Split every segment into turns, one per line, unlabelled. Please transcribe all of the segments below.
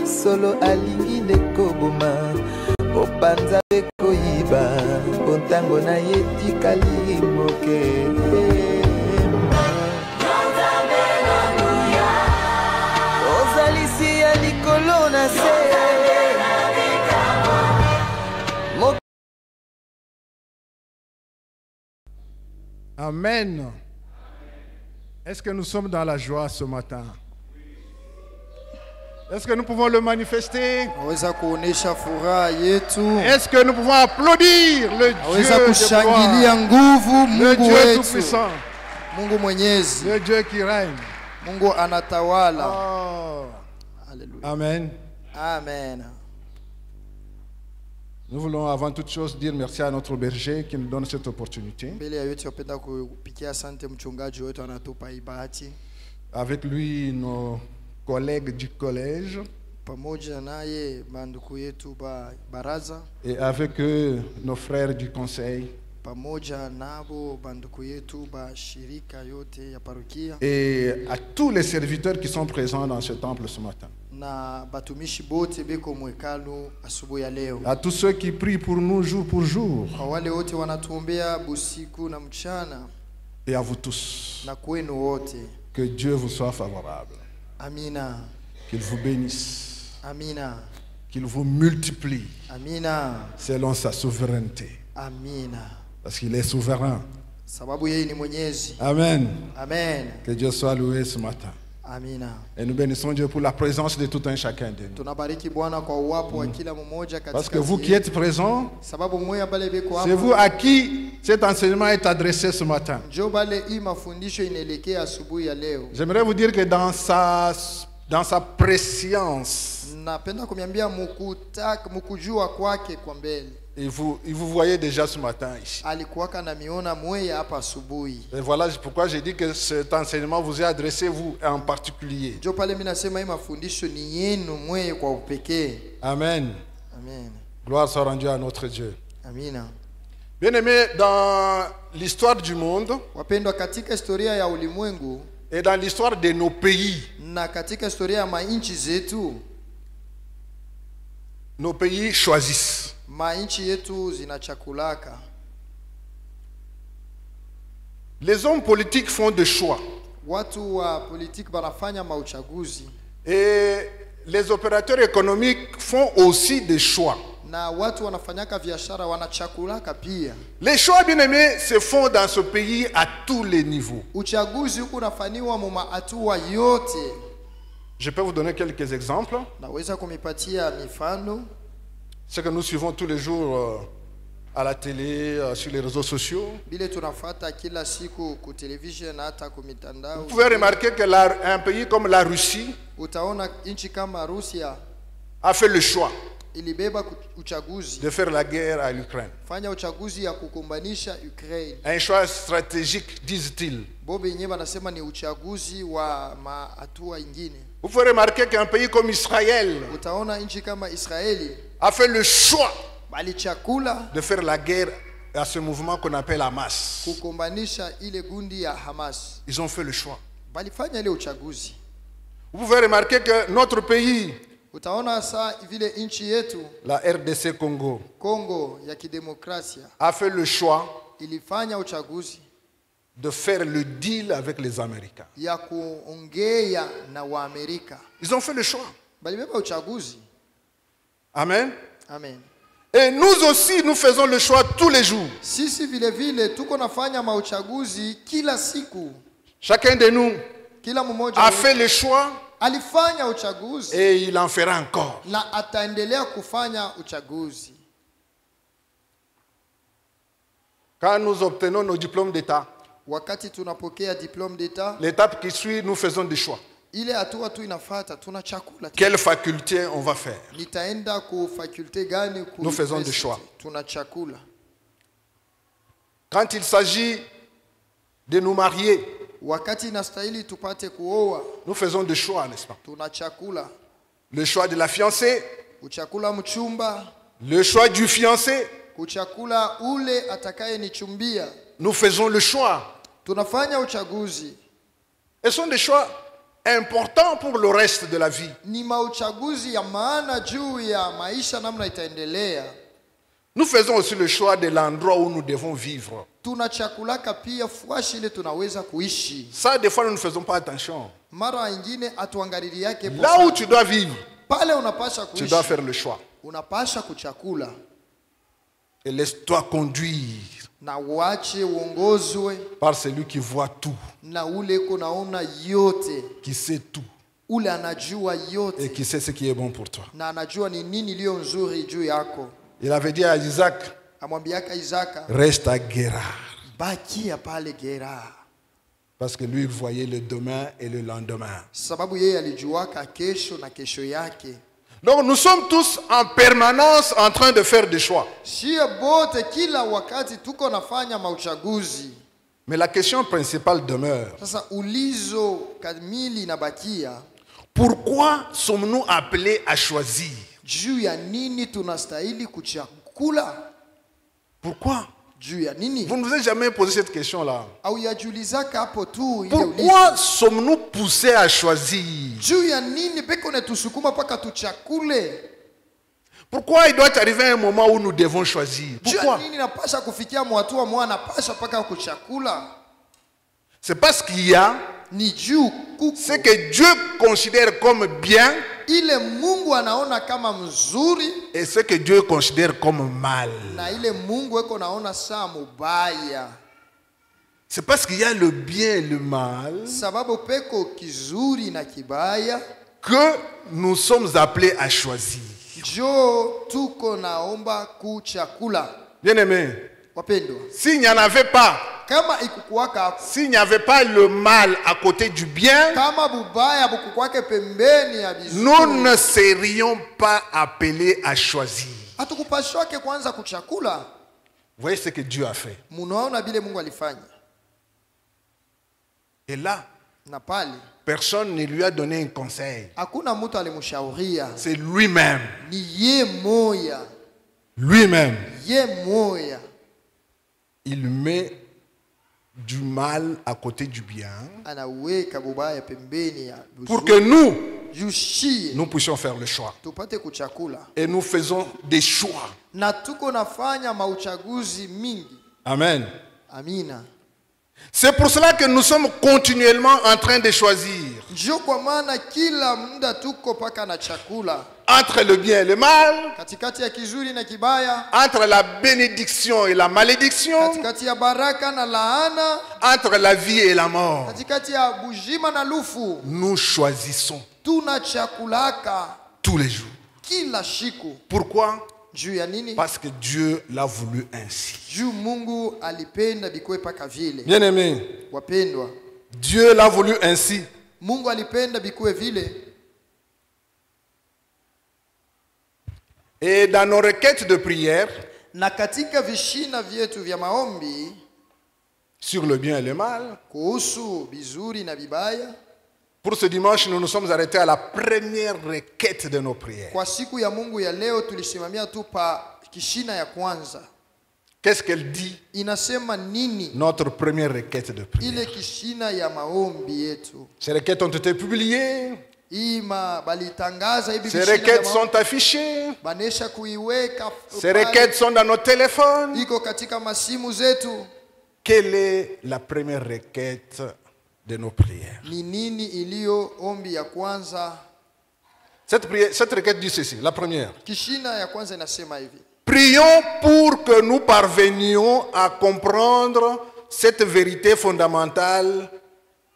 solo alingi nekoboma opanza koyiba ontango na yetikali moke ozalisi ya likolo na se.
Amen. Est-ce que nous sommes dans la joie ce matin? Est-ce que nous pouvons le manifester? Est-ce que nous pouvons applaudir le Dieu de gloire, le Dieu tout-puissant, le Dieu qui règne? Oh. Amen.
Amen.
Nous voulons avant toute chose dire merci à notre berger qui nous donne cette opportunité. Avec lui, nos collègues du collège. Et avec eux, nos frères du conseil. Et à tous les serviteurs qui sont présents dans ce temple ce matin. À tous ceux qui prient pour nous jour pour jour. Et à vous tous. Que Dieu vous soit favorable.
Amina.
Qu'il vous bénisse.
Amina.
Qu'il vous multiplie.
Amina.
Selon sa souveraineté.
Amina.
Parce qu'il est souverain.
Amen.
Amen. Que Dieu soit loué ce matin.
Amina.
Et nous bénissons Dieu pour la présence de tout un chacun de nous. Parce que vous qui êtes présents, c'est vous à qui cet enseignement est adressé ce matin. J'aimerais vous dire que dans sa préscience, et vous voyez déjà ce matin ici. Et voilà pourquoi j'ai dit que cet enseignement vous est adressé, vous en particulier. Amen.
Amen.
Gloire soit rendue à notre Dieu.
Amina.
Bien-aimés, dans l'histoire du monde et dans l'histoire de nos pays, nos pays choisissent. Les hommes politiques font des choix. Et les opérateurs économiques font aussi des choix. Les choix, bien aimés, se font dans ce pays à tous les niveaux. Je peux vous donner quelques exemples. Ce que nous suivons tous les jours à la télé, sur les réseaux sociaux. Vous pouvez remarquer qu'un pays comme la Russie a fait le choix de faire la guerre à l'Ukraine. Un choix stratégique, disent-ils. Vous pouvez remarquer qu'un pays comme Israël a fait le choix de faire la guerre à ce mouvement qu'on appelle Hamas. Ils ont fait le choix. Vous pouvez remarquer que notre pays, la RDC Congo, a fait le choix de faire le deal avec les Américains. Ils ont fait le choix. Amen.
Amen.
Et nous aussi, nous faisons le choix tous les jours. Chacun de nous a fait le choix et il en fera encore. Quand nous obtenons nos diplômes d'État, l'étape qui suit, nous faisons des choix. Quelle faculté on va faire? Nous faisons des choix. Quand il s'agit de nous marier, nous faisons des choix, n'est-ce pas? Le choix de la fiancée, le choix du fiancé. Nous faisons le choix. Ce sont des choix
important pour le reste de la vie.
Ni mauchaguzi ya maana juu ya maisha namna itaendelea.
Nous faisons aussi le choix de l'endroit où nous devons vivre.
Tunachakulaka pia fuashi ile tunaweza kuishi.
Ça, des fois, nous ne faisons pas attention.
Mara ingine atuangalili yake.
Là où tu dois vivre,
pale unapasha kuishi,
tu dois faire le choix.
Unapasha kuchakula.
Et laisse-toi conduire
na uache uongozwe
par celui qui voit tout,
na ule kunaona yote,
qui sait tout,
ule anajua yote,
et qui sait ce qui est bon pour toi.
na anajua ni nini iliyo nzuri juu yako.
Il avait dit à Isaac,
amwambiaka Isaka,
reste à Guérar.
Bakia pale Gerar.
Parce que lui, il voyait le demain et le lendemain.
Sababu yeye alijuaka kesho na kesho yake.
Donc nous sommes tous en permanence en train de faire des choix.
Shie bote kila wakati tuko nafanya mauchaguzi.
Mais la question principale demeure.
Sasa ulizo kamili inabakia.
Pourquoi sommes-nous appelés à choisir?
Juu ya nini tunastahili kuchakula?
Pourquoi?
Juu ya nini?
Vous ne vous avez jamais posé cette question-là.
Au yajulizaka hapo tu ile ulizo.
Pourquoi sommes-nous poussés à choisir?
Juu ya nini beko netusukuma paka tuchakule?
Pourquoi il doit arriver un moment où nous devons choisir? Pourquoi?
Juu ya nini napasha kufikia mwatua mwa napasha paka kuchakula?
C'est parce qu'il y a
ni juu kuko
ce que Dieu considère comme bien
ile Mungu anaona kama mzuri
et ce que Dieu considère comme mal.
Na ile Mungu eko naona saa mubaya.
C'est parce qu'il y a le bien et le mal
sababu peko kizuri na kibaya
que nous sommes appelés à choisir.
Jo tuko naomba kuchakula.
Bien-aimé,
wapendwa,
s'il n'y en avait pas,
kama ikukuwaka,
s'il n'y avait pas le mal à côté du bien,
kama bubaya bukukwake pembeni ya bizuri,
nous ne serions pas appelés à choisir.
Hatukupashwake kwanza kuchakula.
Vous voyez ce que Dieu a fait.
Munaona bile Mungu alifanya.
Et là,
na pale
personne ne lui a donné un conseil.
Hakuna mtu alimshauria.
C'est lui-même.
Ni ye moya.
Lui-même.
Ye moya.
Il met du mal à côté du bien
Anaweka bubaya pembeni ya bizuri,
pour que nous puissions faire le choix.
Tupate kuchakula.
Et nous faisons des choix.
Na tuko nafanya mauchaguzi mingi.
Amen.
Amina.
C'est pour cela que nous sommes continuellement en train de choisir
Ndio kwa maana kila muda tuko paka na chakula.
Entre le bien et le mal,
katikati ya kizuri na kibaya,
entre la bénédiction et la malédiction,
katikati ya baraka na laana,
entre la vie et la mort.
katikati ya bujima na lufu.
Nous choisissons
tunachakulaka
tous les jours.
Kila siku.
Pourquoi?
Juu ya nini?
Parce que Dieu l'a voulu ainsi.
Juu Mungu alipenda bikwe paka vile.
Bien-aimé,
wapendwa,
Dieu l'a voulu ainsi.
Mungu alipenda bikwe vile.
Et dans nos requêtes de prière,
na katika vishina vyetu vya maombi
sur le bien et le mal,
kuhusu bizuri na bibaya,
pour ce dimanche, nous nous sommes arrêtés à la première requête de nos prières.
Kwa siku ya Mungu ya leo tulisimamia tu pa kishina ya kwanza.
Qu'est-ce qu'elle dit?
Inasema nini?
Notre première requête de prière.
Ile kishina ya maombi yetu.
Ces requêtes ont été publiées.
Ces
requêtes sont affichées.
Banesha kuiweka.
Ces requêtes sont dans nos téléphones.
Iko katika masimu zetu.
Quelle est la première requête de nos prières?
Ni nini iliyo ombi ya kwanza?
Cette requête dit ceci, la première.
Kishina ya kwanza inasema hivi.
Prions pour que nous parvenions à comprendre cette vérité fondamentale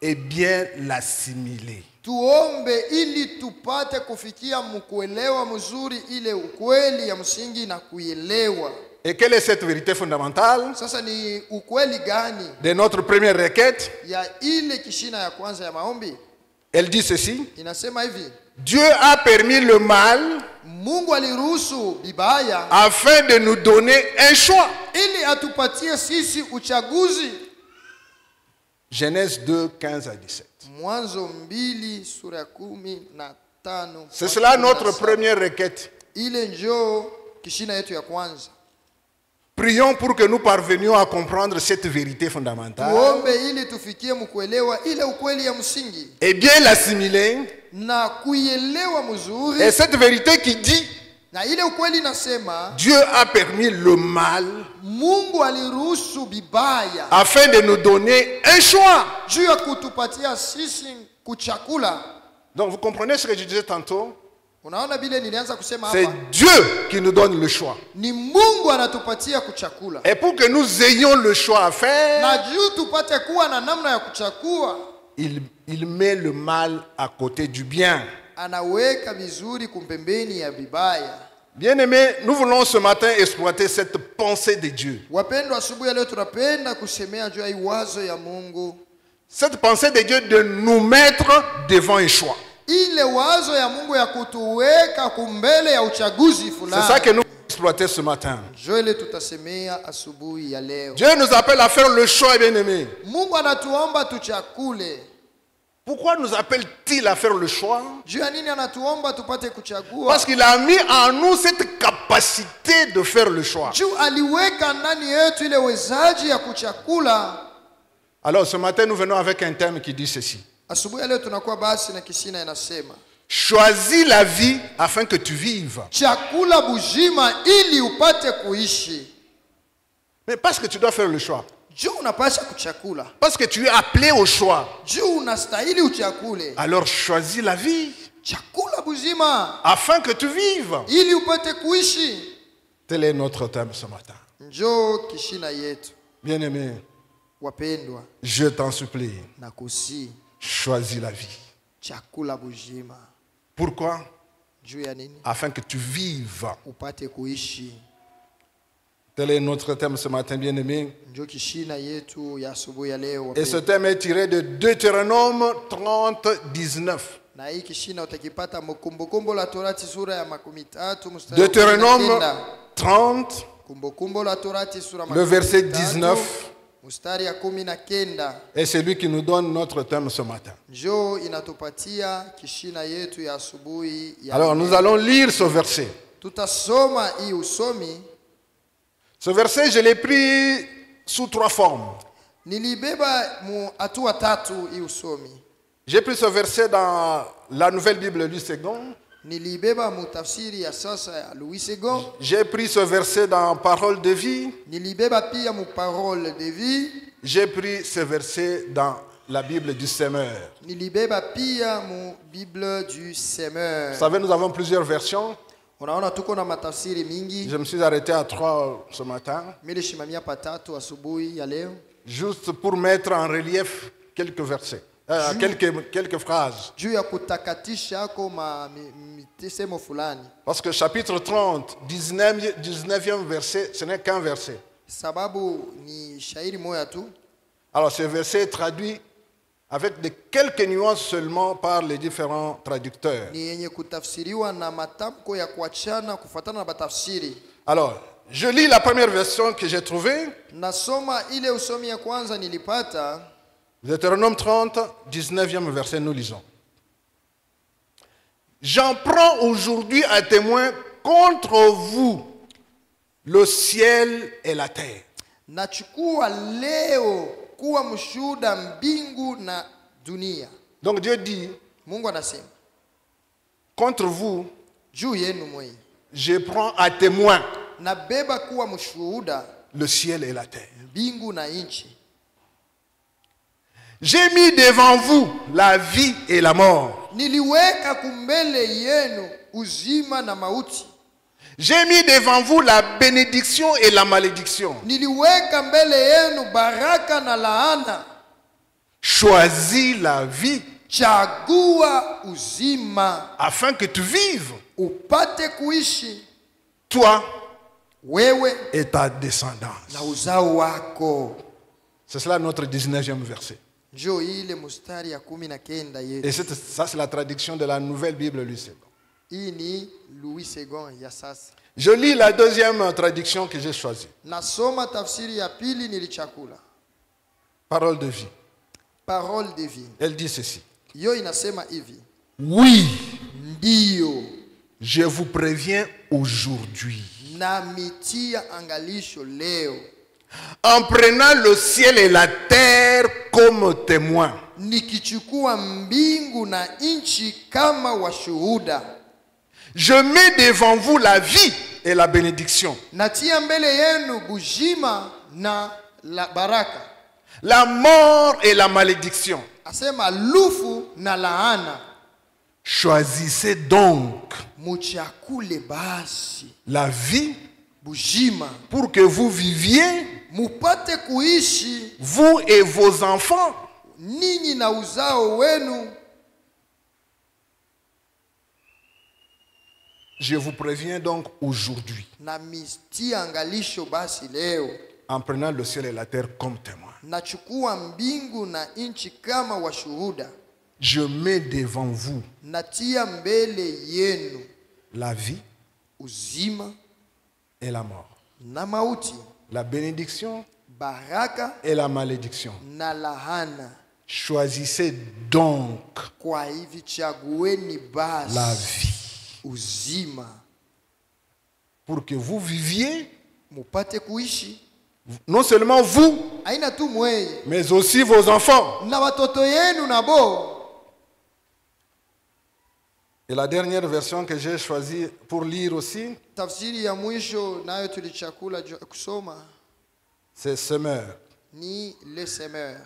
et bien l'assimiler.
Tuombe ili tupate kufikia mkuelewa mzuri ile ukweli ya msingi na kuielewa.
Et quelle est cette vérité fondamentale?
Sasa ni ukweli gani?
De notre première requête.
Ya ile kishina ya kwanza ya maombi.
Elle dit ceci.
Inasema hivi.
Dieu a permis le mal.
Mungu aliruhusu bibaya
afin de nous donner un choix.
Ili atupatie sisi uchaguzi.
Genèse 2, 15 à 17.
Mwanzo 2 sura ya 15.
C'est cela notre première requête.
Ile njoo kishina yetu ya kwanza.
Prions pour que nous parvenions à comprendre cette vérité fondamentale
Tuombe ili tufikie mkuelewa ile ukweli ya msingi
et bien l'assimiler.
na kuielewa mzuri.
Et cette vérité qui dit
Na ile ukweli nasema
Dieu a permis le mal
Mungu aliruhusu bibaya
afin de nous donner un choix.
juu ya kutupatia sisi kuchakula.
Donc vous comprenez ce que je disais tantôt?
Unaona bile nilianza kusema
C'est
hapa,
Dieu qui nous donne le choix.
ni Mungu anatupatia kuchakula.
Et pour que nous ayons le choix à faire,
Na juu tupate kuwa na namna ya kuchakua,
il met le mal à côté du bien.
anaweka vizuri kumpembeni ya bibaya.
Bien-aimés, nous voulons ce matin exploiter cette pensée de Dieu.
Wapendwa, asubuhi ya leo tunapenda kusemea juu ya wazo ya Mungu.
Cette pensée de Dieu de nous mettre devant un choix.
Ile wazo ya Mungu ya kutuweka kumbele ya uchaguzi
C'est
fulani.
ça que nous voulons exploiter ce matin.
Joele tutasemea asubuhi ya leo.
Dieu nous appelle à faire le choix, bien-aimés.
Mungu anatuomba tuchakule.
Pourquoi nous appelle-t-il à faire le choix?
Juu ya nini anatuomba tupate kuchagua?
Parce qu'il a mis en nous cette capacité de faire le choix.
Juu aliweka ndani yetu ile wezaji ya kuchakula.
Alors ce matin, nous venons avec un thème qui dit ceci.
Asubuhi ya leo tunakuwa basi na kisina inasema,
Choisis la vie afin que tu vives.
chakula bujima ili upate kuishi.
Mais parce que tu dois faire le choix.
Juu unapasha kuchakula.
Parce que tu es appelé au choix.
Juu unastahili uchakule.
Alors choisis la vie
Chakula bujima
afin que tu vives.
ili upate kuishi.
Tel est notre thème ce matin.
Njoo kishina yetu.
Bien-aimé,
Wapendwa,
je t'en supplie,
na kusi
choisis la vie.
chakula bujima.
Pourquoi?
Juu ya nini?
Afin que tu vives.
Upate kuishi.
Tel est notre thème ce matin, bien-aimé.
Njoo kishina yetu ya asubuhi ya leo.
Et ce
wapendwa.
thème est tiré de Deutéronome 30, 19.
Na hii kishina utakipata Kumbukumbu la Torati sura ya 13 mstari wa
Deutéronome
19.
30,
Kumbukumbu la Torati sura
le verset
13,
19.
mstari ya 19.
Et c'est lui qui nous donne notre thème ce matin.
Njoo inatupatia kishina yetu ya asubuhi ya
Alors nous allons lire ce verset.
tutasoma hii usomi.
Ce verset, je l'ai pris sous 3 formes.
Nilibeba mu hatua tatu hii usomi.
J'ai pris ce verset dans la Nouvelle Bible Louis II.
Nilibeba mu tafsiri ya sasa ya Louis II.
J'ai pris ce verset dans Parole de vie.
Nilibeba pia mu parole de vie.
J'ai pris ce verset dans la Bible du Semeur.
Nilibeba pia mu Bible du Semeur.
Vous savez, nous avons plusieurs versions.
Unaona tuko na matafsiri mingi.
Je me suis arrêté à 3 ce matin,
Mimi shimamia patatu asubuhi ya leo.
juste pour mettre en relief quelques versets, quelques phrases.
Juu ya kutakatisha ako mitesemo fulani.
Parce que chapitre 30, 19e verset, ce n'est qu'un verset.
Sababu ni shairi moja tu.
Alors ce verset est traduit avec de quelques nuances seulement par les différents traducteurs.
Ni yenye kutafsiriwa na matamko ya kuachana kufuatana na batafsiri.
Alors, je lis la première version que j'ai trouvée.
Nasoma ile usomi ya kwanza nilipata.
Deutéronome 30, 19e verset, nous lisons. J'en prends aujourd'hui à témoin contre vous le ciel et la terre.
Nachukua leo kuwa mshuhuda mbingu na dunia.
Donc Dieu dit,
Mungu anasema,
contre vous,
juu yenu mwenye
je prends à témoin
nabeba kuwa mshuhuda
le ciel et la terre.
mbingu na nchi.
J'ai mis devant vous la vie et la mort.
Niliweka kumbele yenu uzima na mauti.
J'ai mis devant vous la bénédiction et la malédiction.
Niliweka mbele yenu baraka na laana.
Choisis la vie
Chagua uzima
afin que tu vives,
upate kuishi
toi
wewe
et ta descendance.
na uzao wako.
C'est cela notre 19e verset.
Njoo ile mstari ya 19 yetu.
Et ça, c'est la traduction de la Nouvelle Bible Louis II.
Hii ni Louis II ya sasa.
Je lis la deuxième traduction que j'ai choisie.
Nasoma tafsiri ya pili nilichakula.
Parole de vie.
Parole de vie.
Elle dit ceci.
Yo inasema hivi.
Oui,
Ndio,
Je vous préviens aujourd'hui.
namitia angalisho leo,
En prenant le ciel et la terre comme témoins.
nikichukua mbingu na nchi kama washuhuda.
Je mets devant vous la vie et la bénédiction,
Natia mbele yenu bujima na la baraka.
la mort et la malédiction.
Asema lufu na laana.
Choisissez donc
Muchakule basi
la vie
bujima,
pour que vous viviez,
mupate kuishi
vous et vos enfants.
ninyi na uzao wenu.
Je vous préviens donc aujourd'hui,
Na mistia angalisho basi leo,
en prenant le ciel et la terre comme témoins.
nachukua mbingu na nchi kama washuhuda.
Je mets devant vous
Natia mbele yenu
la vie
uzima
et la mort,
na mauti,
la bénédiction
baraka
et la malédiction.
na lahana.
Choisissez donc
Kwa hivi chagueni basi
la vie
uzima,
pour que vous viviez,
mupate kuishi.
non seulement vous,
Aina tu mweye
mais aussi vos enfants.
na watoto yenu nabo.
Et la dernière version que j'ai choisie pour lire aussi,
Tafsiri ya mwisho nayo tulichakula kusoma
c'est semeur.
ni le semeur.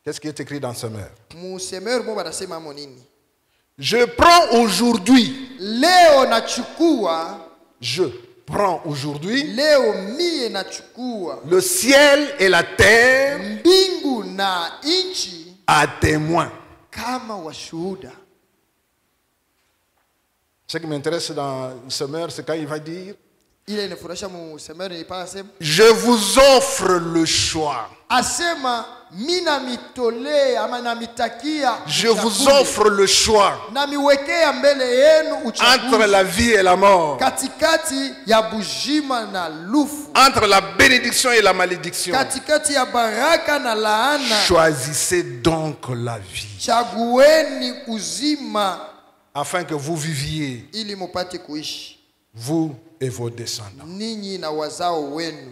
Qu'est-ce qui est écrit dans semeur?
Mu semeur mo banasema mo nini?
Je prends aujourd'hui,
Leo nachukua,
je prends aujourd'hui
leo mie nachukua
le ciel et la terre
mbingu na nchi
à témoin.
kama washuhuda.
Ce qui m'intéresse dans semeur, c'est quand il va dire,
Ile inafurahisha mu semeur ni pale asema,
je vous offre le choix.
asema mina mitolea ama namitakia
Je vous offre le choix
na miwekea mbele yenu
entre
uchaguzi
la vie et la mort,
katikati ya bujima na lufu,
entre la bénédiction et la malédiction.
katikati ya baraka na laana.
Choisissez donc la vie
Chagueni uzima
afin que vous viviez,
ili mupate kuishi
vous et vos descendants.
ninyi na wazao wenu.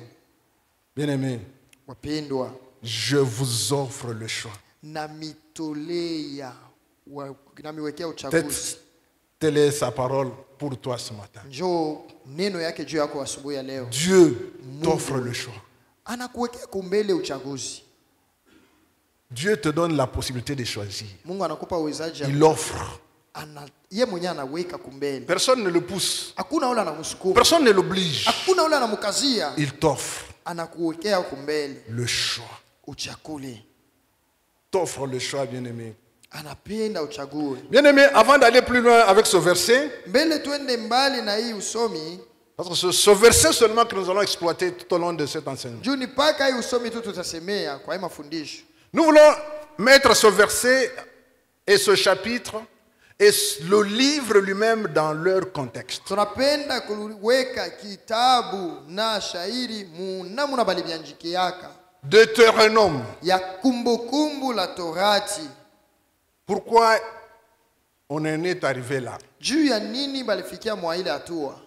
Bien-aimés,
Wapendwa,
je vous offre le choix.
na mitolea na miwekea
Peut-être
uchaguzi.
telle est sa parole pour toi ce matin.
Njoo neno yake juu yako asubuhi ya leo.
Dieu t'offre le choix.
Anakuwekea kumbele uchaguzi.
Dieu te donne la possibilité de choisir.
Mungu anakupa uwezaji.
Il offre.
Ye mwenyewe anaweka kumbele.
Personne ne le pousse.
Hakuna ule anamsukuma.
Personne ne l'oblige.
Hakuna ule anamkazia.
Il t'offre
Anakuwekea kumbele
le choix.
uchakule.
T'offre le choix, bien-aimé.
Anapenda uchague.
Bien-aimé, avant d'aller plus loin avec ce verset,
Mbele twende mbali na hii usomi.
parce que ce verset seulement que nous allons exploiter tout au long de cet enseignement.
Juu ni paka hii usomi tu tutasemea kwa hii mafundisho.
Nous voulons mettre ce verset et ce chapitre et le livre lui-même dans leur contexte.
Tunapenda kuweka kitabu na shairi namuna balivyanjikiaka
Deutéronome.
ya kumbukumbu la Torati.
Pourquoi on en est arrivé là?
Juu ya nini balifikia mwa ile hatua?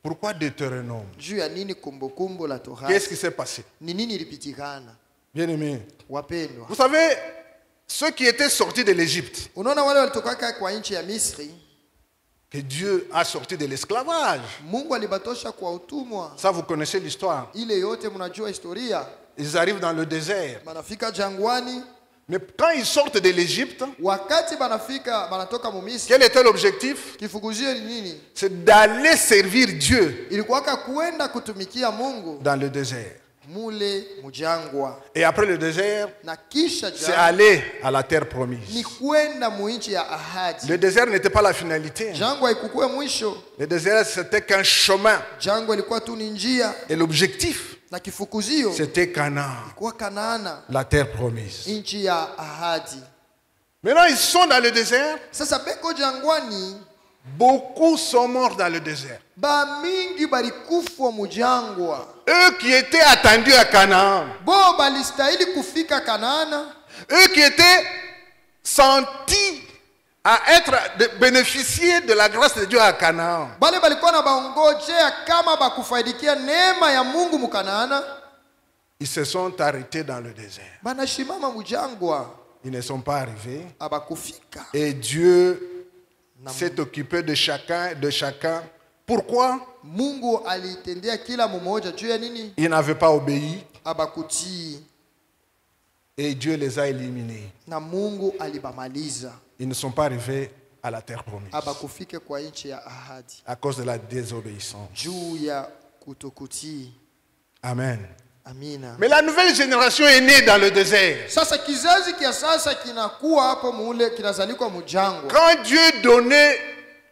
Pourquoi Deutéronome?
Juu ya nini kumbukumbu la
Qu'est-ce
Torati?
qui s'est passé?
Ni nini ilipitikana?
Bien-aimés,
Wapendwa,
vous savez, ceux qui étaient sortis de l'Égypte,
unaona wale walitokaka kwa nchi ya Misri,
que Dieu a sorti de l'esclavage.
Mungu alibatosha kwa utumwa.
Ça, vous connaissez l'histoire.
Ile yote mnajua historia.
Ils arrivent dans le désert.
Banafika jangwani,
Mais quand ils sortent de l'Égypte,
wakati banatoka mu Misri,
quel était l'objectif?
kifuguzio ni nini?
C'est d'aller servir Dieu
Ilikuwaka kuenda kutumikia Mungu
dans le désert.
mule mujangwa,
Et après le désert,
na kisha
c'est
jangwa
aller à la terre
ni
promise.
kwenda mu nchi ya ahadi.
Le désert n'était pas la finalité.
Jangwa ikukue mwisho,
Le désert, c'était qu'un chemin.
jangwa ilikuwa tu ni njia,
Et l'objectif,
na kifukuzio
c'était Canaan,
kwa Kanaana,
la terre promise.
nchi ya ahadi.
Maintenant, ils sont dans le désert.
Sasa beko jangwani,
Beaucoup sont morts dans le désert.
ba mingi balikufwa mujangwa.
Eux qui étaient attendus à Canaan,
Bo balistahili kufika Kanaana,
eux qui étaient sentis de bénéficier de la grâce de Dieu à Canaan.
Bale balikuwa na baongojea kama bakufaidikia neema ya Mungu mukanaana.
Ils se sont arrêtés dans le désert.
Banashimama mujangwa.
Ils ne sont pas arrivés.
Abakufika.
Et Dieu s'est occupé de chacun. Pourquoi?
Mungu alitendea kila mmoja juu ya nini?
Ils n'avaient pas obéi.
Abakutii.
Et Dieu les a éliminés.
Na Mungu alibamaliza.
Ils ne sont pas arrivés à la terre promise.
Abakufike kwa nchi ya ahadi.
À cause de la désobéissance.
Juu ya kutokutii.
Amen.
Amina.
Mais la nouvelle génération est née dans le désert.
Sasa kizazi kia sasa kinakuwa hapo mule kinazalikwa mujangwa.
Quand Dieu donnait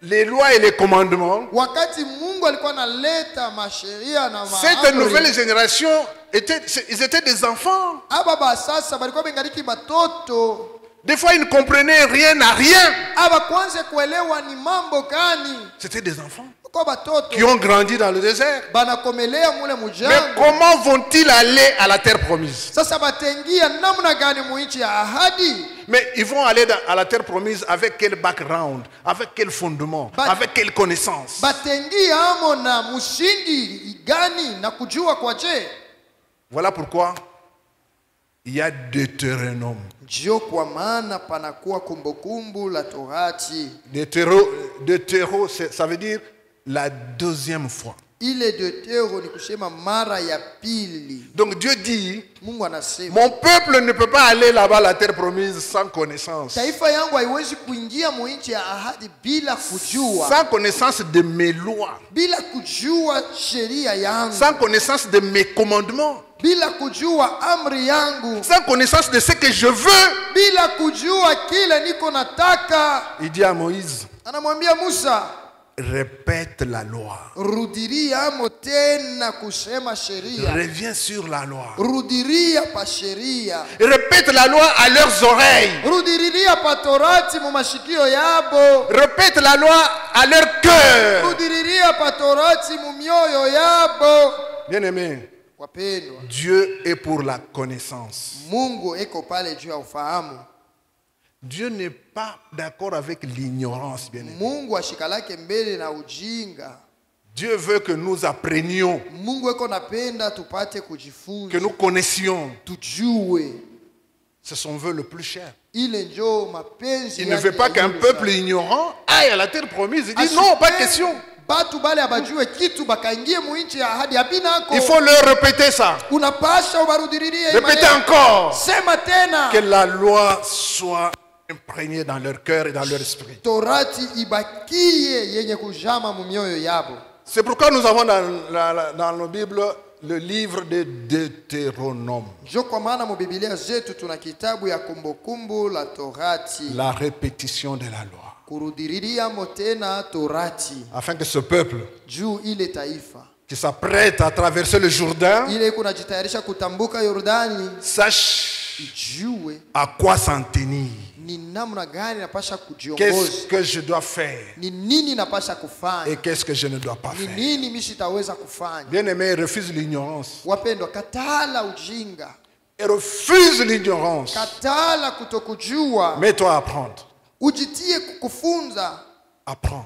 les lois et les commandements,
wakati Mungu alikuwa analeta masheria na maamri,
cette nouvelle génération ils étaient des enfants.
Aba sasa balikuwa bengaliki batoto.
Des fois ils ne comprenaient rien à rien.
Aba kwanza kuelewa ni mambo gani.
C'était des enfants
batoto
qui ont grandi dans le désert.
Banakomelea mule mujangwa.
Mais comment vont-ils aller à la terre promise?
Sasa batengia namna gani muichi ya ahadi?
Mais ils vont aller à la terre promise avec quel background, avec quel fondement, avec quelle connaissance?
Batengia amo na musingi gani na kujua kwaje?
Voilà pourquoi il y a Deutéronome.
Ndio kwa maana panakuwa kumbukumbu la Torati.
Deutéro, ça veut dire la deuxième fois.
Ile Deutéro ni kusema mara ya pili.
Donc Dieu dit,
Mungu anasema,
mon peuple ne peut pas aller là-bas à la terre promise sans connaissance.
Taifa yangu haiwezi kuingia mu nchi ya ahadi bila kujua.
Sans connaissance de mes lois.
Bila kujua sheria yangu.
Sans connaissance de mes commandements.
Bila kujua amri yangu.
Sans connaissance de ce que je veux.
Bila kujua kile niko nataka.
Il dit à Moïse,
anamwambia Musa,
répète la loi.
Rudiria motena kusema sheria.
Reviens sur la loi.
Rudiria pa sheria.
Répète la loi à leurs oreilles.
Rudiria pa torati mu mashikio yabo.
Répète la loi à leur cœur.
Rudiria pa torati mu mioyo yabo.
Bien-aimé, Dieu est pour la connaissance.
Mungu eko pale juu ya ufahamu.
Dieu n'est pas d'accord avec l'ignorance, bien-aimé.
Mungu ashikalake mbele na ujinga.
Dieu veut que nous apprenions.
Mungu eko napenda tupate kujifunza.
Que nous connaissions.
Tujue.
C'est son vœu le plus cher.
Ile njo mapenzi.
Il ne veut pas qu'un peuple ignorant aille à la terre promise. Il dit non, pas question.
Batu bale abajue kitu bakaingie mu nchi ya ahadi abinako.
Il faut leur répéter ça.
Unapasha ubarudiririe.
Répétez encore.
Sema tena.
Que la loi soit imprégnée dans leur cœur et dans leur esprit.
Torati ibakie yenye kujama mu mioyo yabo.
C'est pourquoi nous avons dans nos Bibles le livre de Deutéronome.
Njo kwa maana mu Biblia zetu tuna kitabu ya kumbukumbu la Torati.
La répétition de la loi.
Kurudiriria motena Torati.
Afin que ce peuple
juu ile taifa
qui s'apprête à traverser le Jourdain
ile kunajitayarisha kutambuka Yordani
sache
ijue
à quoi s'en tenir.
Ni namna gani napasha kujiongoza.
Qu'est-ce que je dois faire?
Ni nini napasha kufanya?
Et qu'est-ce que je ne dois pas faire?
Ni nini mimi sitaweza kufanya?
Bien-aimé, refuse l'ignorance.
Wapendwa, katala ujinga.
Et refuse l'ignorance.
Katala kutokujua.
Mets-toi à apprendre.
Ujitie kukufunza.
Apprends.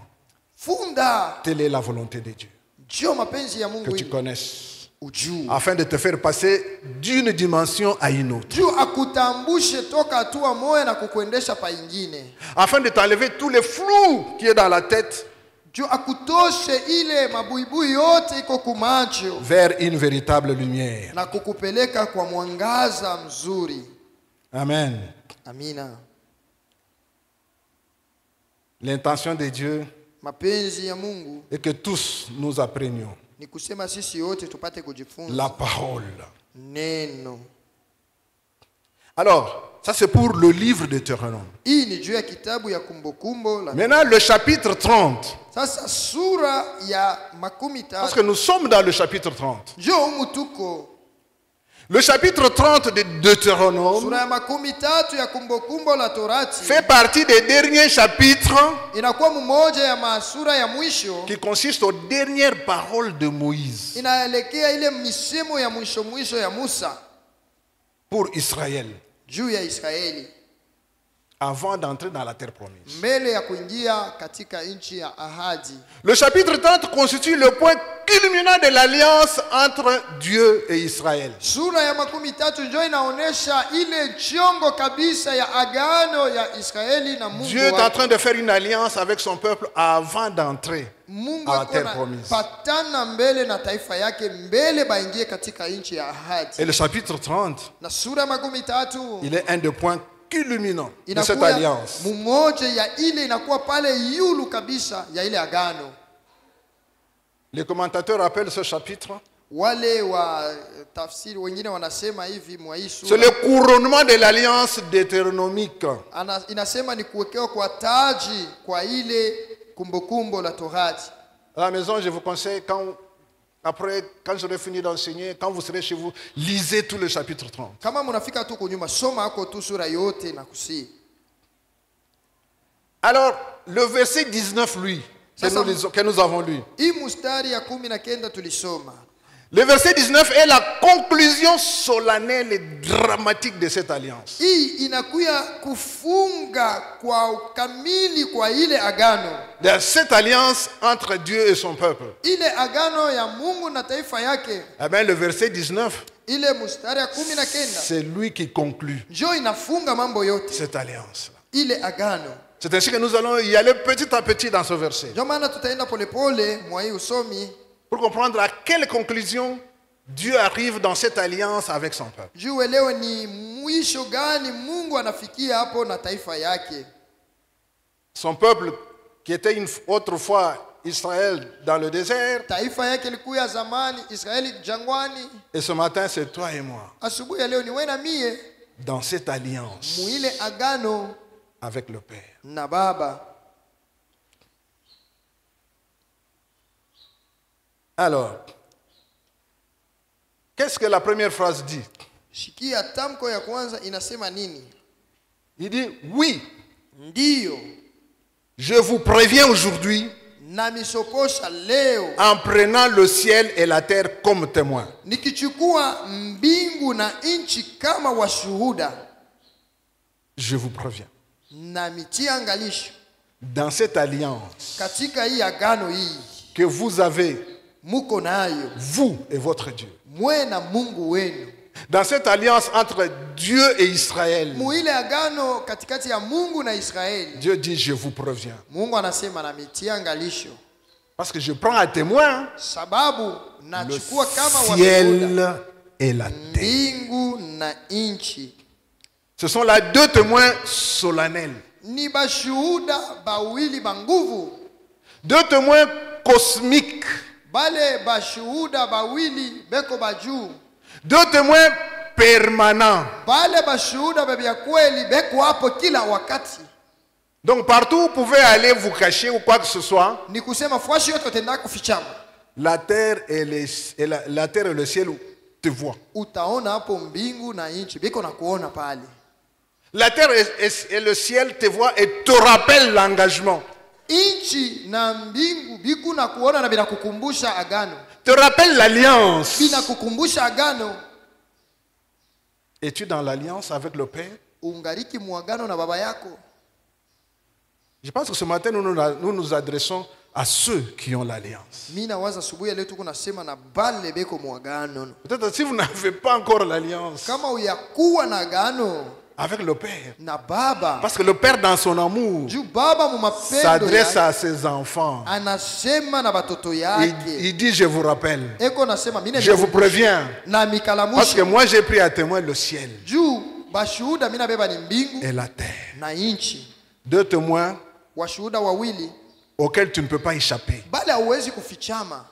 Funda.
Telle est la volonté de Dieu.
Ndio mapenzi ya Mungu.
Que tu connaisses.
Ujue.
Afin de te faire passer d'une dimension à une autre.
Juu akutambushe toka hatua moja na kukuendesha pa ingine.
Afin de t'enlever tous les flous qui est dans la tête.
Juu akutoshe ile mabuibui yote iko kumacho.
Vers une véritable lumière.
Na kukupeleka kwa mwangaza mzuri.
Amen.
Amina.
L'intention de Dieu
mapenzi ya Mungu
est que tous nous apprenions
ni kusema sisi wote tupate kujifunza
la parole.
Neno.
Alors, ça c'est pour le livre de Deutéronome.
Hii ni juu ya kitabu ya kumbukumbu la.
Maintenant le chapitre 30.
Sasa sura ya makumi tatu.
Parce que nous sommes dans le chapitre 30.
Njoo humu tuko.
Le chapitre 30 de Deutéronome
sura ya makumi tatu ya kumbukumbu la Torati
fait partie des derniers chapitres
inakuwa mmoja ya masura ya mwisho
qui consiste aux dernières paroles de Moïse
inaelekea ile misemo ya mwisho ya Musa
pour Israël.
Juu ya Israeli.
avant d'entrer dans la terre promise.
mbele ya kuingia katika nchi ya ahadi.
Le chapitre 30 constitue le point culminant de l'alliance entre Dieu et Israël.
Sura ya 13 ndio inaonesha ile chongo kabisa ya agano ya Israeli na Mungu.
Dieu est en train de faire une alliance avec son peuple avant d'entrer à la terre promise.
Patana mbele na taifa yake mbele baingie katika nchi ya ahadi.
Et le chapitre 30,
Na sura 13
il est un des points culminants de cette alliance.
Mmoja ya ile inakuwa pale yulu kabisa ya ile agano.
Les commentateurs appellent ce chapitre,
Wale wa tafsiri wengine wanasema hivi mwa hii
c'est
sura.
le couronnement de l'alliance deutéronomique.
Inasema ni kuwekewa kwa taji kwa ile kumbukumbu la Torati.
À la maison, je vous conseille, quand j'aurai fini d'enseigner, quand vous serez chez vous, lisez tout le chapitre 30.
Kama mnafika tu kunyuma soma hako tu sura yote na kusi.
Alors, le verset 19, lui, que nous avons lu.
Hii mstari ya 19 tulisoma.
Le verset 19 est la conclusion solennelle et dramatique de cette alliance.
Hii inakuya kufunga kwa kamili kwa ile agano.
De cette alliance entre Dieu et son peuple.
Ile agano ya Mungu na taifa yake.
Eh bien, le verset 19,
Ile mstari ya 19
c'est lui qui conclut
njo inafunga mambo yote.
cette alliance.
Ile agano.
C'est ainsi que nous allons y aller petit à petit dans ce verset.
Ndio maana tutaenda polepole mwa hii usomi.
Pour comprendre à quelle conclusion Dieu arrive dans cette alliance avec son peuple.
Juu elewe ni mwisho gani Mungu anafikia hapo na taifa yake.
Son peuple qui était autrefois Israël dans le désert.
Taifa yake ilikuwa zamani Israeli jangwani.
Et ce matin c'est toi et moi.
Asubuhi ya leo ni wewe na mie.
Dans cette alliance.
Muile agano
avec le Père.
Na Baba.
Alors, qu'est-ce que la première phrase dit?
Shikia tamko ya kwanza inasema nini?
Il dit oui.
Ndiyo.
Je vous préviens aujourd'hui
na misoposha leo
en prenant le ciel et la terre comme témoins.
Nikichukua mbingu na nchi kama washuhuda.
Je vous préviens.
Na mitia angalisho.
Dans cette alliance
katika hii agano hii
que vous avez,
muko nayo,
vous et votre Dieu.
Mwe na Mungu wenu.
Dans cette alliance entre Dieu et Israël,
muile agano katikati ya Mungu na Israeli,
Dieu dit je vous préviens.
Mungu anasema na mitia angalisho.
Parce que je prends à témoin
sababu nachukua kama
le ciel et la terre.
Mbingu na nchi.
Ce sont là deux témoins solennels.
Ni bashuhuda bawili banguvu.
Deux témoins cosmiques.
Bale bashuhuda bawili beko baju.
Deux témoins permanents.
Bale bashuhuda babia kweli beko hapo kila wakati.
Donc partout vous pouvez aller vous cacher ou quoi que ce soit.
Ni kusema fuashi yote utenda kufichama.
La terre et le ciel te voient.
Utaona hapo mbingu na nchi beko na kuona pale.
La terre et le ciel te voient et te rappellent l'engagement.
Inchi na mbingu biku na kuona na bila kukumbusha agano.
Te rappelle l'alliance.
Bila kukumbusha agano.
Es-tu dans l'alliance avec le Père?
Ungariki muagano na baba yako.
Je pense que ce matin nous nous adressons à ceux qui ont l'alliance.
Mina waza subuhi leo tuko nasema na bale beko muagano.
Peut-être si vous n'avez pas encore l'alliance.
Kama uyakuwa na agano
avec le Père.
Na baba.
Parce que le Père dans son amour s'adresse à ses enfants.
Anasema na batoto yake.
Il dit je vous rappelle.
Eko nasema mine
je vous préviens.
Na mikalamusha.
Parce que moi j'ai pris à témoin le ciel.
Juu bashuhuda mina beba ni mbingu
et la terre.
Na nchi.
Deux témoins
washuhuda wawili
auxquels tu ne peux pas échapper.
Bale hauwezi kufichama.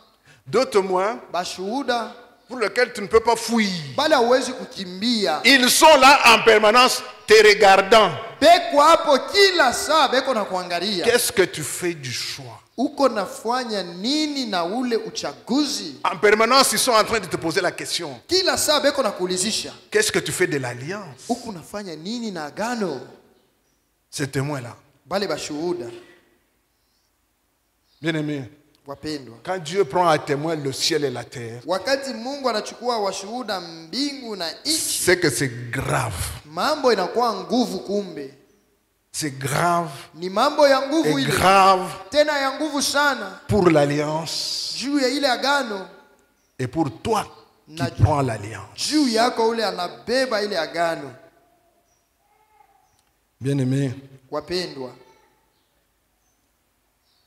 Deux témoins
bashuhuda
pour lesquels tu ne peux pas fuir.
Bale hauwezi kukimbia.
Ils sont là en permanence te regardant.
Beko hapo kila saa beko na kuangalia.
Qu'est-ce que tu fais du choix?
Uko nafanya nini na ule uchaguzi?
En permanence ils sont en train de te poser la question.
Kila saa beko na kuulizisha.
Qu'est-ce que tu fais de l'alliance?
Uko nafanya nini na agano?
Ces témoins-là.
Bale bashuhuda.
Bien-aimé.
Wapendwa.
Quand Dieu prend à témoin le ciel et la terre,
wakati Mungu anachukua washuhuda mbingu na nchi,
c'est que c'est grave.
Mambo inakuwa nguvu kumbe.
C'est grave.
Ni mambo ya nguvu
Et
ile.
grave
Tena ya nguvu sana.
pour l'alliance.
Juu ya ile agano.
Et pour toi qui prends l'alliance.
Juu yako ule anabeba ile agano.
Bien-aimés,
Wapendwa,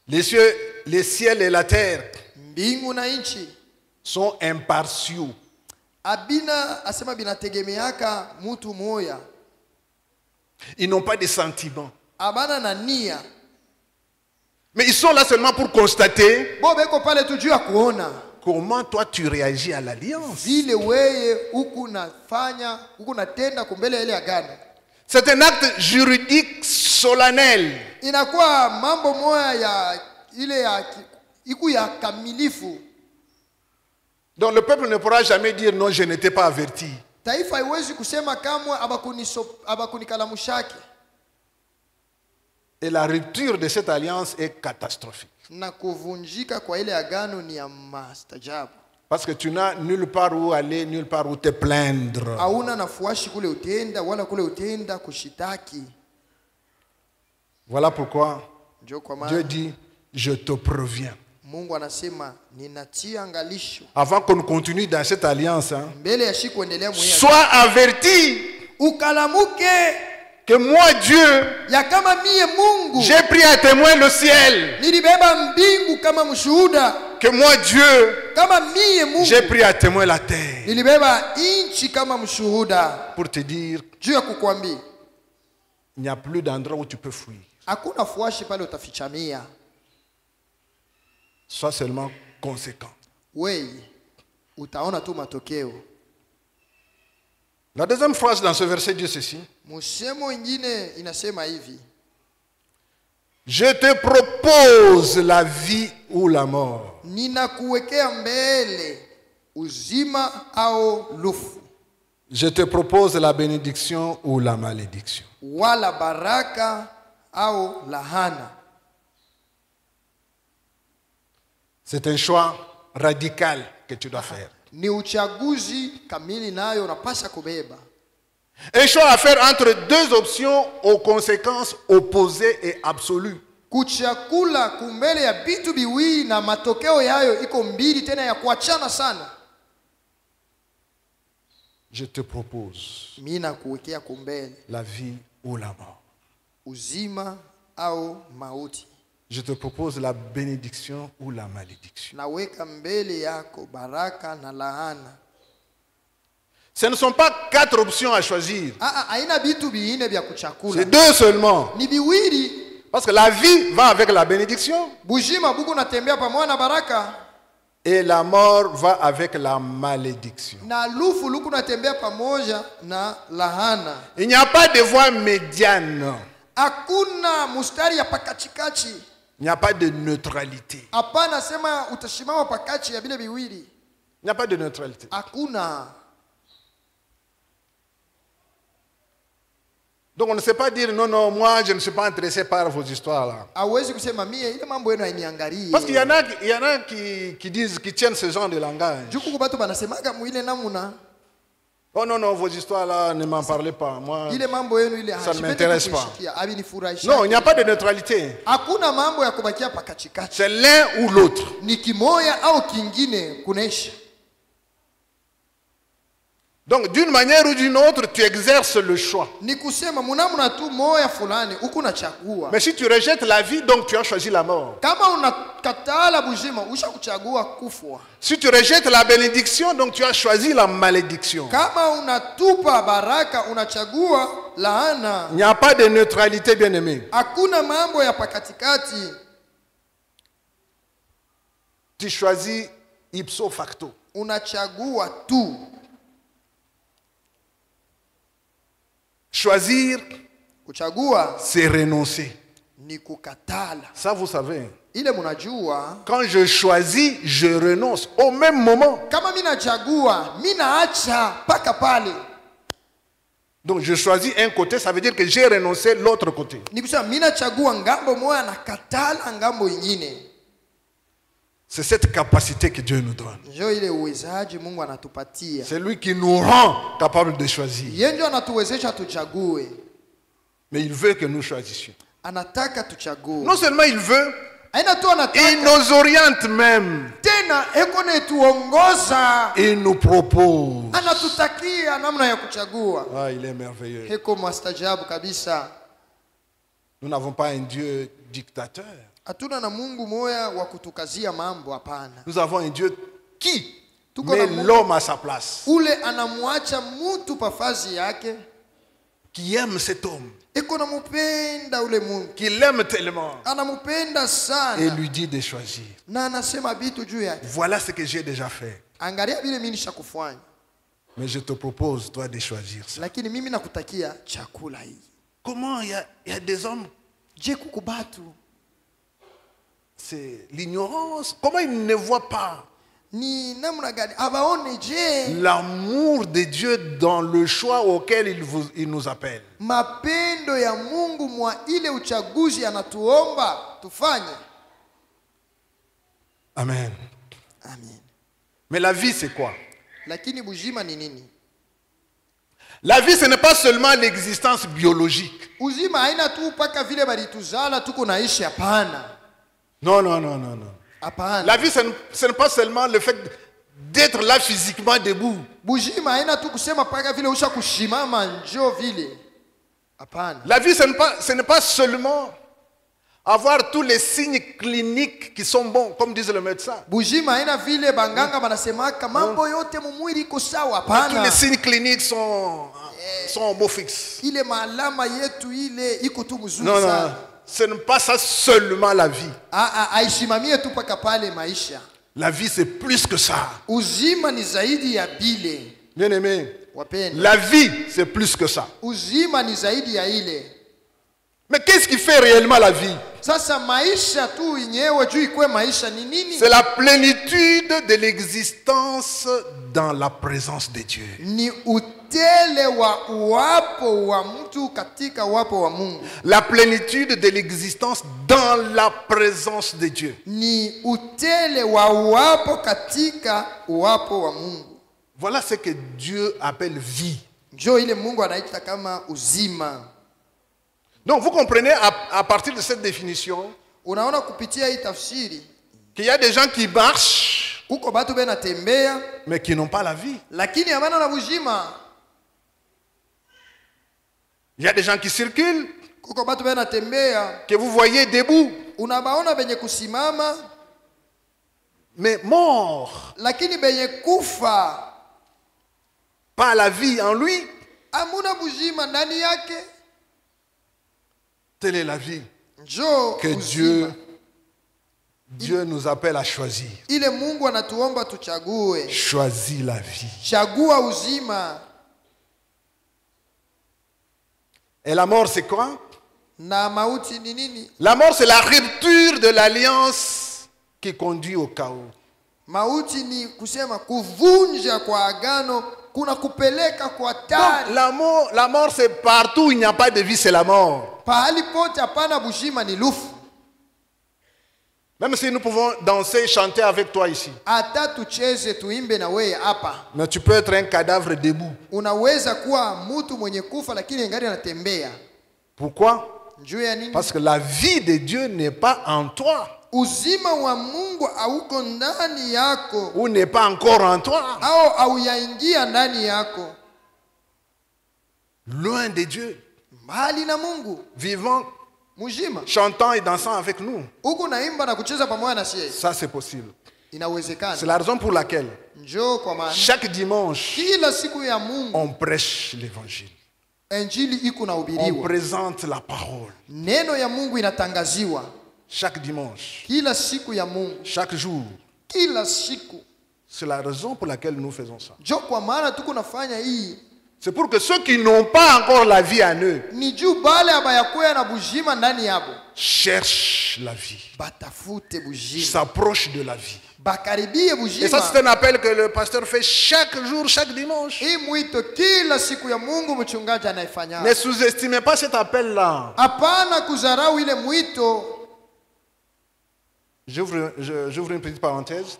les ciels et la terre
mbingu na nchi
sont impartiaux.
abina asema binategemeaka mtu moya.
Ils n'ont pas de sentiments.
Abana na nia.
Mais ils sont là seulement pour constater
Bo beko pale tu juu ya kuona
comment toi tu réagis à l'alliance.
vile weye huku nafanya huku natenda kumbele ile agano.
C'est un acte juridique solennel.
Inakuwa mambo moya ya ile ya iku ya kamilifu.
Donc le peuple ne pourra jamais dire non, je n'étais pas averti.
Taifa haiwezi kusema kamwe abakunikalamushake.
Et la rupture de cette alliance est catastrophique.
Na kuvunjika kwa ile agano ni ya mastajabu.
Parce que tu n'as nulle part où aller, nulle part où te plaindre.
Hauna nafuashi kule utenda wala kule utenda kushitaki.
Voilà pourquoi
Dieu
dit, je te préviens.
Mungu anasema ninatia angalisho.
Avant qu'on continue dans cette alliance,
Mbele ya shiku endelea mwenye.
sois averti
Ukalamuke
que moi, Dieu,
ya kama mie Mungu
j'ai pris à témoin le ciel.
nilibeba mbingu kama mshuhuda.
Que moi, Dieu,
Kama mie Mungu
j'ai pris à témoin la terre.
nilibeba inchi kama mshuhuda.
Pour te dire,
Juu ya kukwambia
il n'y a plus d'endroit où tu peux fuir.
hakuna fuashi pale utafichamia.
Sois seulement conséquent.
Wei utaona tu matokeo.
La deuxième phrase dans ce verset dit ceci.
Msemo ingine inasema hivi.
Je te propose la vie ou la mort.
Ninakuwekea mbele uzima au lufu.
Je te propose la bénédiction ou la malédiction.
Wala baraka au lahana.
C'est un choix radical que tu dois faire.
Ni uchaguzi kamili nayo unapasha kubeba.
Un choix à faire entre deux options aux conséquences opposées et absolues.
Kuchakula kumbele ya bitu biwili na matokeo yayo iko mbili tena ya kuachana sana.
Je te propose
Mina kuwekea kumbele
la vie ou la mort.
uzima au mauti.
Je te propose la bénédiction ou la malédiction.
Naweka mbele yako baraka na laana.
Ce ne sont pas quatre options à choisir.
Haina bitu biine vya kuchakula.
C'est deux seulement.
Ni biwili.
Parce que la vie va avec la bénédiction.
Bujima buku natembea pamoja na baraka.
Et la mort va avec la malédiction.
Na lufu luku natembea pamoja na lahana.
Il n'y a pas de voie médiane.
Hakuna mustari ya pakachikachi.
Il n'y a pas de neutralité.
Hapana sema utashimama pakachi ya bile biwili.
Il n'y a pas de neutralité.
Hakuna.
Donc on ne sait pas dire non, non, moi je ne suis pas intéressé par vos histoires là.
Hawezi kusema mie ile mambo yenu hainiangalie.
Parce qu'il y en a qui disent, qui tiennent ce genre de langage.
Juku kubatu banasemaga muile namuna.
Oh non, non, vos histoires là, ne m'en parlez pas. Moi,
Ile mambo yenu ile
ça ne m'intéresse pas.
Abinifurahisha.
Non, il n'y a pas de neutralité.
Hakuna mambo ya kubakia pakachikachi.
C'est l'un ou l'autre.
Ni kimoya au kingine kunesha.
Donc d'une manière ou d'une autre, tu exerces le choix.
Ni kusema munamuna tu moya fulani huku nachagua.
Mais si tu rejettes la vie, donc tu as choisi la mort.
Kama unakatala bujima usha kuchagua kufwa.
Si tu rejettes la bénédiction, donc tu as choisi la malédiction.
Kama unatupa baraka unachagua laana.
Il n'y a pas de neutralité, bien-aimé.
Hakuna mambo ya pakatikati.
Tu choisis ipso facto.
Unachagua tu.
Choisir,
kuchagua,
c'est renoncer.
Ni kukatala.
Ça, vous savez.
Ile munajua.
Quand je choisis, je renonce au même moment.
Kama mina chagua, mina acha paka pale.
Donc je choisis un côté, ça veut dire que j'ai renoncé l'autre côté.
Ni kusema mina chagua ngambo moja na katala ngambo ingine.
C'est cette capacité que Dieu nous donne.
Ndio ile uwezaji Mungu anatupatia.
C'est lui qui nous rend capables de choisir.
Yeye ndio anatuwezesha tuchague.
Mais il veut que nous choisissions.
Anataka tuchague.
Non seulement il veut,
Aina tu anataka.
il nous oriente même.
Tena ekone tuongoza.
Il nous propose.
Anatutakia namna ya kuchagua.
Ah, il est merveilleux.
Heko mastajabu kabisa.
Nous n'avons pas un Dieu dictateur.
Hatuna na Mungu moya wa kutukazia mambo, hapana.
Nous avons un Dieu qui met l'homme à sa place.
Ule anamwacha mtu pafazi yake.
Qui aime cet homme.
Eko namupenda ule Mungu.
Qui l'aime tellement.
Anamupenda sana.
Et lui dit de choisir.
Na anasema bitu juu yake.
Voilà ce que j'ai déjà fait.
Angalia vile mimi nishakufanya.
Mais je te propose toi de choisir ça.
Lakini mimi nakutakia chakula hii.
Comment il y a des hommes?
Je kukubatu.
C'est l'ignorance. Comment ils ne voient pas
ni namna gani abaone je
l'amour de Dieu dans le choix auquel il nous appelle?
Mapendo ya Mungu mwa ile uchaguzi anatuomba tufanye.
Amen.
Amen.
Mais la vie c'est quoi?
Lakini bujima ni nini?
La vie ce n'est pas seulement l'existence biologique.
Uzima haina tu paka vile balituzala tuko naishi, hapana.
Non, non, non, non, non.
Apana.
La vie, ce n'est pas seulement le fait d'être là physiquement debout.
Bujima haina tu kusema paka vile usha kushimama njo vile. Apana.
La vie, ce n'est pas seulement avoir tous les signes cliniques qui sont bons, comme disent le médecin.
Bujima haina vile banganga banasemaka mambo yote mumwili iko sawa, hapana.
Tous les signes cliniques sont au beau fixe.
Ile malama yetu ile iko tu mzuri
sana. Non, non. Ce n'est pas ça seulement la vie.
Aishimamie tu paka pale maisha.
La vie c'est plus que ça.
Uzima ni zaidi ya bile.
Bien aimé.
Wapenda.
La vie c'est plus que ça.
Uzima ni zaidi ya ile.
Mais qu'est-ce qui fait réellement la vie?
Sasa maisha tu yenyewe juu ikwe maisha ni nini?
C'est la plénitude de l'existence dans la présence de Dieu.
Ni utele wa uwapo wa mtu katika uwapo wa Mungu.
La plénitude de l'existence dans la présence de Dieu.
Ni utele wa uwapo katika uwapo wa Mungu.
Voilà ce que Dieu appelle vie.
Ndio ile Mungu anaita kama uzima.
Donc vous comprenez à partir de cette définition
unaona kupitia hii tafsiri
qu'il y a des gens qui marchent
kuko batu benatembea
mais qui n'ont pas la vie.
Lakini habana na bujima.
Il y a des gens qui circulent
kuko batu benatembea
que vous voyez debout
unabaona benye kusimama
mais morts.
Lakini benye kufa
pas la vie en lui.
Amuna bujima ndani yake.
Telle est la vie
que
Dieu nous appelle à choisir.
Ile Mungu anatuomba tuchague.
Choisis la vie.
Chagua uzima.
Et la mort c'est quoi?
Na mauti ni nini?
La mort c'est la rupture de l'alliance qui conduit au chaos.
Mauti ni kusema kuvunja kwa agano kuna kupeleka kwa tari.
La mort c'est partout où il n'y a pas de vie, c'est la mort.
Pahali pote hapana bujima ni lufu.
Même si nous pouvons danser, chanter avec toi ici.
Ata tucheze tuimbe na wewe hapa.
Mais tu peux être un cadavre debout.
Unaweza kuwa mtu mwenye kufa lakini ngari anatembea.
Pourquoi?
Njoo ya nini?
Parce que la vie de Dieu n'est pas en toi.
Uzima wa Mungu hauko ndani yako.
Ou n'est pas encore en toi.
Au hauyaingia ndani yako.
Loin de Dieu.
Mbali na Mungu.
Vivant,
mujima,
chantant et dansant avec nous.
Uko naimba na kucheza pamoja na sisi.
Ça c'est possible.
Inawezekana.
C'est la raison pour laquelle
njoo kwa maana
chaque dimanche
kila siku ya Mungu
on prêche l'évangile.
Injili iko nahubiriwa.
On présente la parole.
Neno ya Mungu inatangaziwa.
Chaque dimanche.
Kila siku ya Mungu.
Chaque jour.
Kila siku.
C'est la raison pour laquelle nous faisons ça.
Njoo kwa maana tuko nafanya hii.
C'est pour que ceux qui n'ont pas encore la vie en eux cherchent la vie, s'approchent de la vie. Et ça c'est un appel que le pasteur fait chaque jour, chaque dimanche. Ne sous-estimez pas cet appel-là. J'ouvre une petite parenthèse.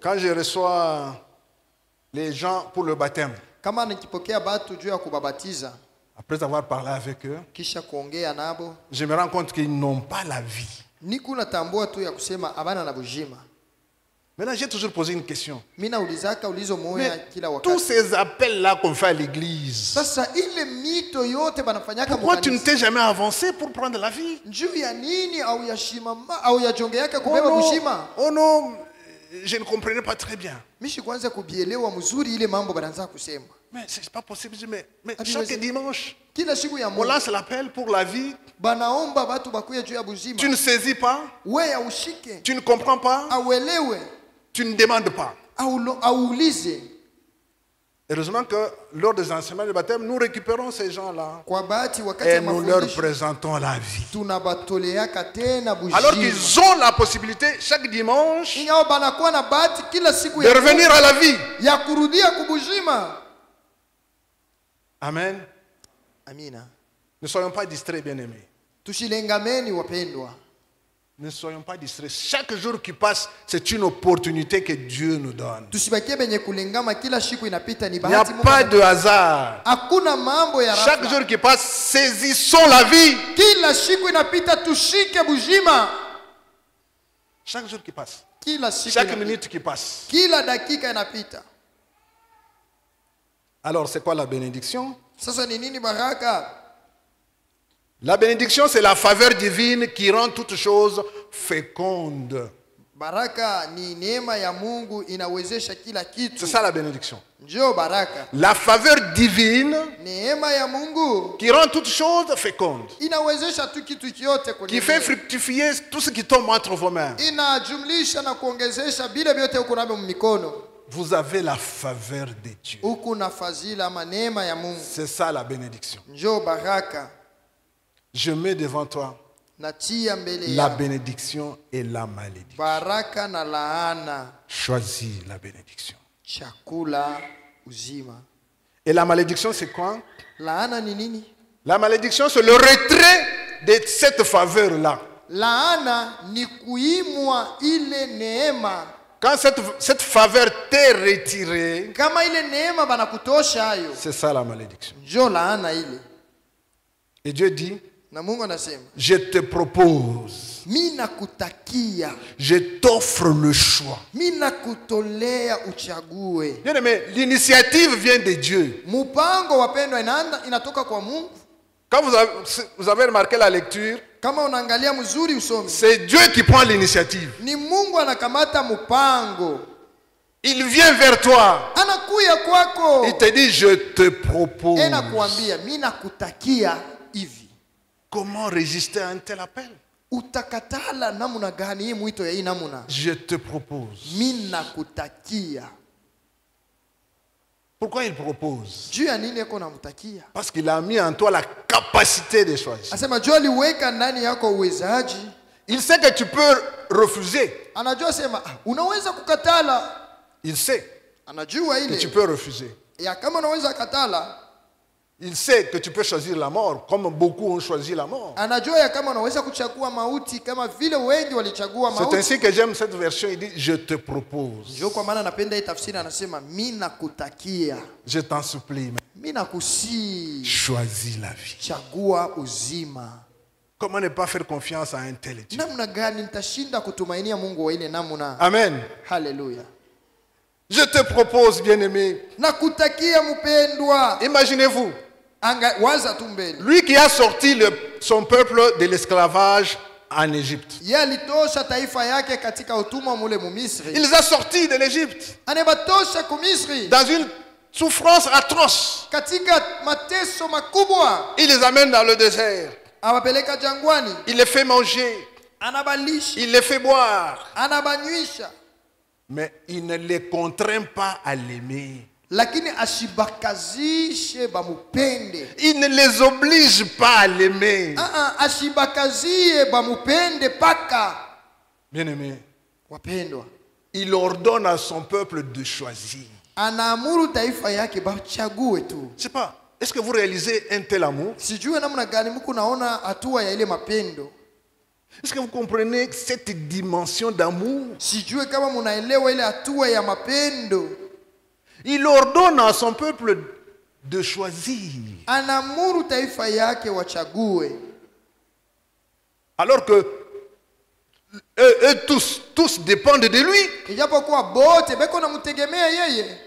Quand je reçois les gens pour le baptême, Après avoir parlé avec eux, je me rends compte qu'ils n'ont pas la vie. Maintenant, j'ai toujours posé une question. Mais tous ces appels-là qu'on fait à l'église, pourquoi tu ne t'es jamais avancé pour prendre la vie? Oh non, je ne comprenais pas très bien. Mais c'est pas possible. Mais chaque dimanche, on lance l'appel pour la vie. Tu ne saisis pas. Tu ne comprends pas. Tu ne demandes pas. Heureusement que lors des enseignements du baptême, nous récupérons ces gens-là et nous leur présentons la vie. Alors qu'ils ont la possibilité chaque dimanche de revenir à la vie. Amen. Ne soyons pas distraits, bien-aimés. Ne soyons pas distraits. Chaque jour qui passe, c'est une opportunité que Dieu nous donne. Il n'y a pas de hasard. Chaque jour qui passe, saisissons la vie. Chaque jour qui passe. Chaque minute qui passe. Alors, c'est quoi la bénédiction? La bénédiction, c'est la faveur divine qui rend toutes choses fécondes. C'est ça la bénédiction. La faveur divine qui rend toutes choses fécondes. Qui fait fructifier tout ce qui tombe entre vos mains. Vous avez la faveur de Dieu. C'est ça la bénédiction. Je mets devant toi la bénédiction et la malédiction. Choisis la bénédiction. Et la malédiction, c'est quoi? La malédiction, c'est le retrait de cette faveur-là. Quand cette faveur t'est retirée, c'est ça la malédiction. Et Dieu dit, je te propose, je t'offre le choix. Bien aimé, l'initiative vient de Dieu. Quand vous avez remarqué la lecture, c'est Dieu qui prend l'initiative. Il vient vers toi. Il te dit, je te propose. Comment résister à un tel appel? Je te propose. Pourquoi il propose? Parce qu'il a mis en toi la capacité de choisir. Il sait que tu peux refuser. Il sait que tu peux refuser. Il sait que tu peux choisir la mort, comme beaucoup ont choisi la mort. C'est ainsi que j'aime cette version. Il dit, je te propose. Je t'en supplie. Choisis la vie. Comment ne pas faire confiance à un tel Dieu? Amen.
Alléluia.
Je te propose, bien-aimé. Imaginez-vous. Lui qui a sorti son peuple de l'esclavage en Égypte. Il les a sortis de l'Égypte dans une souffrance atroce. Il les amène dans le désert. Il les fait manger. Il les fait boire. Mais il ne les contraint pas à l'aimer. Il ne les oblige pas à l'aimer. Bien-aimé, il ordonne à son peuple de choisir. Je sais pas, est-ce que vous réalisez un tel amour? Est-ce que vous comprenez cette dimension d'amour? Il ordonne à son peuple de choisir.
Anamuru taifa yake wachague.
Alors que eux tous dépendent de lui.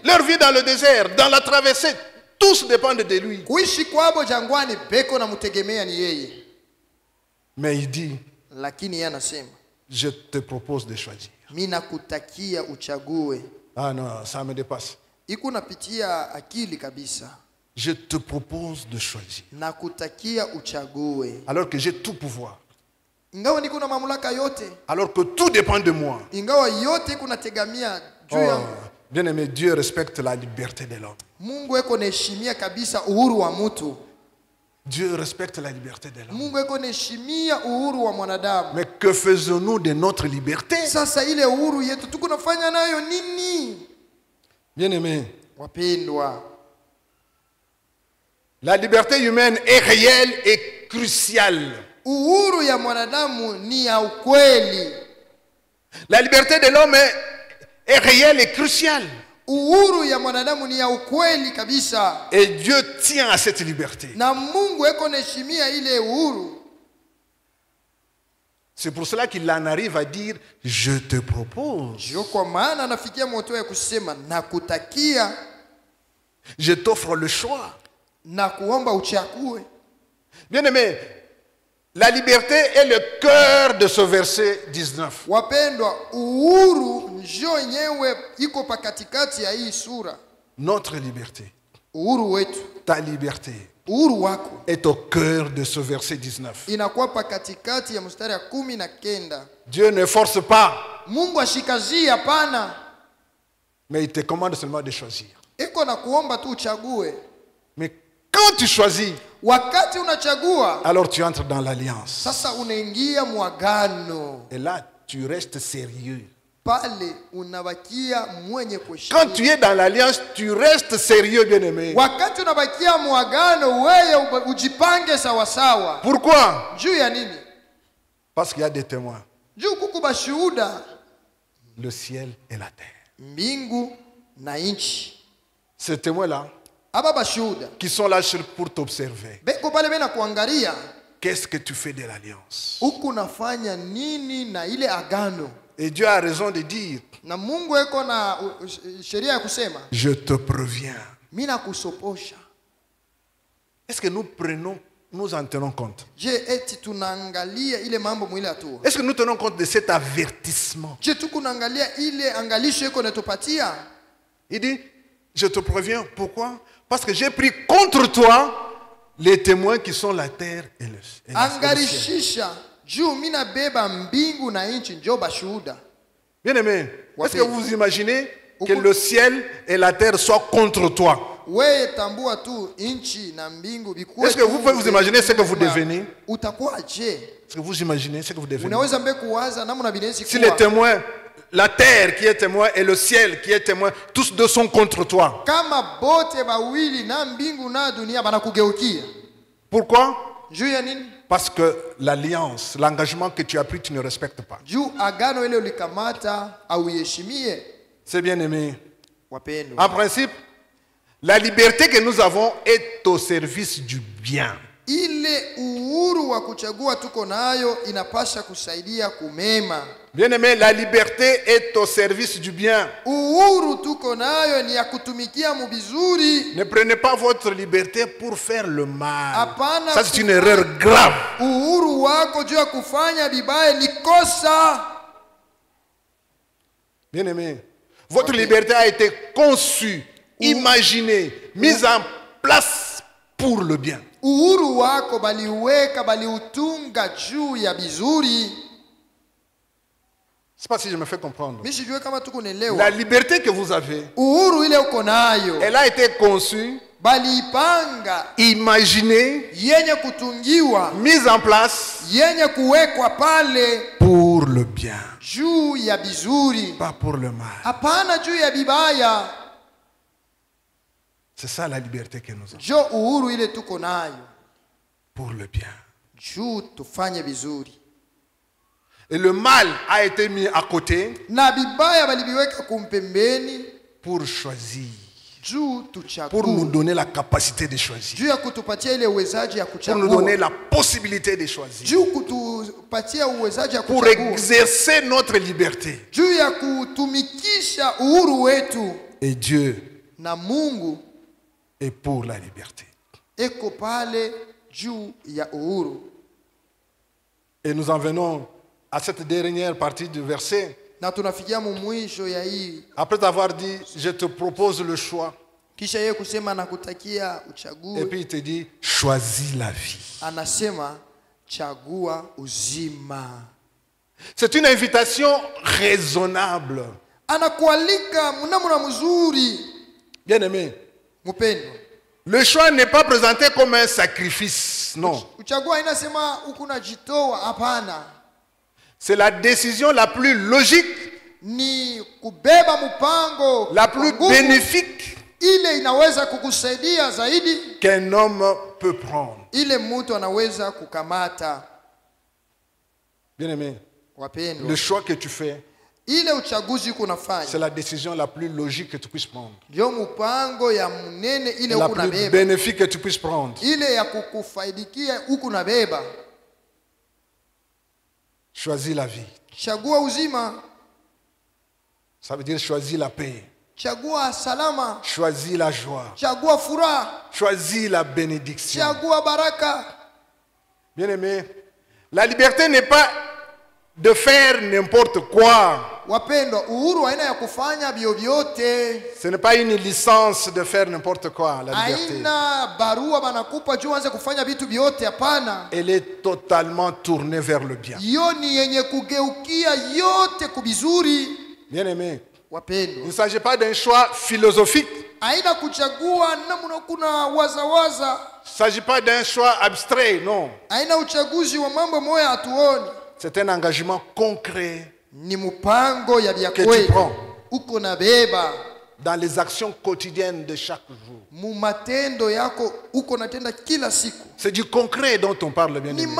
Leur vie dans le désert, dans la traversée, tous dépendent de lui. Mais il dit, je te propose de choisir. Ah non, ça me dépasse. Je te propose de choisir. Alors que j'ai tout pouvoir. Alors que tout dépend de moi. Oh, bien aimé, Dieu respecte la liberté de l'homme. Dieu respecte la liberté de l'homme. Mais que faisons-nous de notre liberté? Bien aimé, la liberté humaine est réelle et cruciale. La liberté de l'homme est réelle et cruciale. Et Dieu tient à cette liberté. C'est pour cela qu'il en arrive à dire, je te propose. Je t'offre le choix. Bien aimé, la liberté est le cœur de ce verset 19. Notre liberté, ta liberté, est au cœur de ce verset 19. Dieu ne force pas, mais il te commande seulement de choisir. Mais quand tu choisis, alors tu entres dans l'alliance. Et là, tu restes sérieux. Quand tu es dans l'alliance, tu restes sérieux, bien-aimé. Pourquoi? Parce qu'il y a des témoins. Le ciel et la terre. Ces témoins-là, qui sont là pour t'observer. Qu'est-ce que tu fais de l'alliance? Et Dieu a raison de dire, je te préviens. Est-ce que nous en tenons compte? Est-ce que nous tenons compte de cet avertissement? Il dit, je te préviens. Pourquoi? Parce que j'ai pris contre toi les témoins qui sont la terre et le ciel. Bien aimé, est-ce que vous imaginez que le ciel et la terre soient contre toi? Est-ce que vous pouvez vous imaginer ce que vous devenez? Est-ce que vous imaginez ce que vous devenez? Si les témoins, la terre qui est témoin et le ciel qui est témoin, tous deux sont contre toi. Pourquoi? Parce que l'alliance, l'engagement que tu as pris, tu ne respectes pas. C'est bien aimé. En principe, la liberté que nous avons est au service du bien. Bien aimé, la liberté est au service du bien. Ne prenez pas votre liberté pour faire le mal. Ça, c'est une erreur grave. Bien aimé, votre liberté a été conçue, imaginée, mise en place pour le bien. Je ne sais pas si je me fais comprendre. La liberté que vous avez, elle a été conçue, imaginée, mise en place pour le bien, pas pour le mal. C'est ça la liberté que nous avons. Pour le bien. Et le mal a été mis à côté pour choisir. pour nous donner la capacité de choisir, pour nous donner la possibilité de choisir, pour exercer notre liberté. Et Dieu est pour la liberté. Et nous en venons à cette dernière partie du verset. Après avoir dit, je te propose le choix. Et puis il te dit, choisis la vie. C'est une invitation raisonnable. Bien aimé, le choix n'est pas présenté comme un sacrifice, non. C'est la décision la plus logique, la plus bénéfique qu'un homme peut prendre. Bien aimé, le choix que tu fais, c'est la décision la plus logique que tu puisses prendre. La plus bénéfique que tu puisses prendre. Choisis la vie. Ça veut dire choisis la paix. Choisis la joie. Choisis la bénédiction. Bien aimé, la liberté n'est pas de faire n'importe quoi. Ce n'est pas une licence de faire n'importe quoi, la liberté. Elle est totalement tournée vers le bien. Bien aimé, il ne s'agit pas d'un choix philosophique. Il ne s'agit pas d'un choix abstrait, non. C'est un engagement concret que tu prends dans les actions quotidiennes de chaque jour. C'est du concret dont on parle, bien aimé.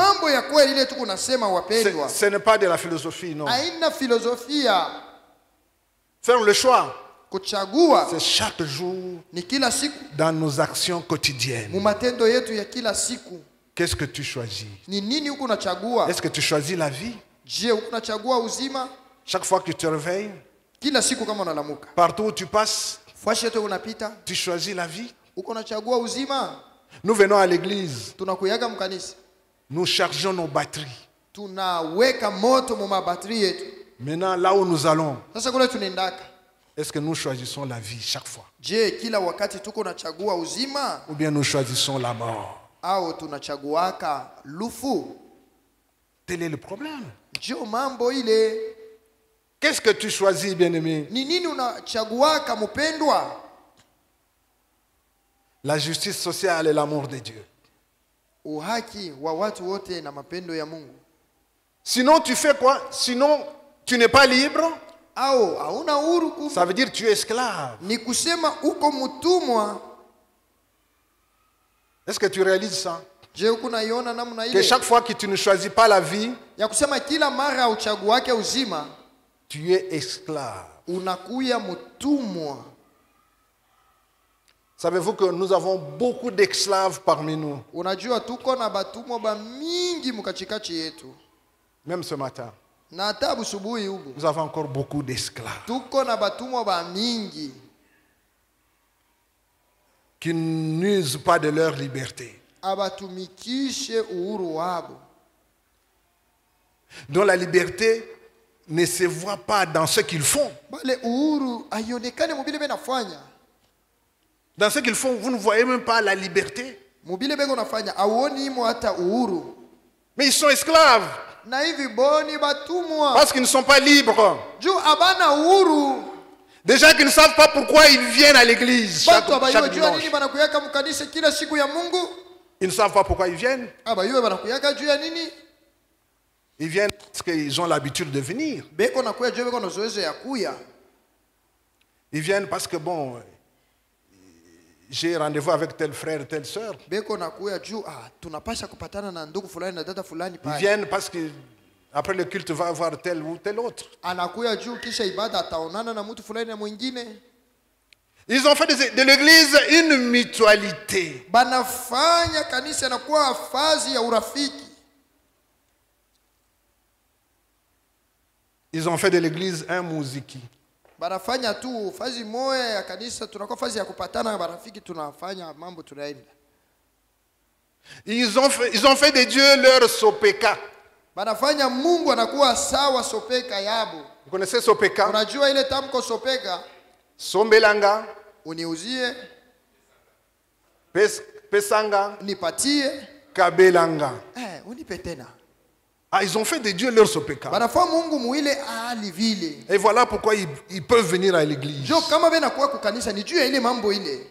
Ce n'est pas de la philosophie, non. Faire le choix, c'est chaque jour dans nos actions quotidiennes. Qu'est-ce que tu choisis? Est-ce que tu choisis la vie? Chaque fois que tu te réveilles, partout où tu passes, tu choisis la vie. Nous venons à l'église, nous chargeons nos batteries. Maintenant, là où nous allons, est-ce que nous choisissons la vie chaque fois? Ou bien nous choisissons la mort? Tel est le problème. Qu'est-ce que tu choisis, bien-aimé? La justice sociale et l'amour de Dieu. Sinon, tu fais quoi? Sinon, tu n'es pas libre. Ça veut dire que tu es esclave. Est-ce que tu réalises ça? Que chaque fois que tu ne choisis pas la vie, tu es esclave. Savez-vous que nous avons beaucoup d'esclaves parmi nous? Même ce matin, nous avons encore beaucoup d'esclaves qui n'usent pas de leur liberté, dont la liberté ne se voit pas dans ce qu'ils font. Dans ce qu'ils font, vous ne voyez même pas la liberté. Mais ils sont esclaves parce qu'ils ne sont pas libres. Déjà qu'ils ne savent pas pourquoi ils viennent à l'église chaque dimanche. Ils ne savent pas pourquoi ils viennent. Ils viennent parce qu'ils ont l'habitude de venir. Ils viennent parce que bon, j'ai rendez-vous avec tel frère, telle sœur. Ils viennent parce que après le culte va avoir tel ou tel autre. Ils ont fait de l'église une mutualité.
Banafanya kanisa inakuwa fazi ya urafiki.
Ils ont fait de l'église un muziki.
Banafanya tu fazi moja ya kanisa, tunakuwa fazi ya kupatana na marafiki, tunafanya mambo tunaenda.
Ils ont fait de Dieu leur sopeka.
Banafanya Mungu anakuwa sawa sopeka yabo.
Vous connaissez sopeka?
Unajua ile tamko sopeka?
Sombelanga.
Uniuzie.
Pesanga.
Nipatie.
Kabelanga.
Unipe tena.
Ah, ils ont fait de Dieu leur sopeka.
Banafanya Mungu muile ali vile.
Et voilà pourquoi ils peuvent venir à l'église.
Jo kama bena kuwa kukanisa ni juu ya ile mambo ile.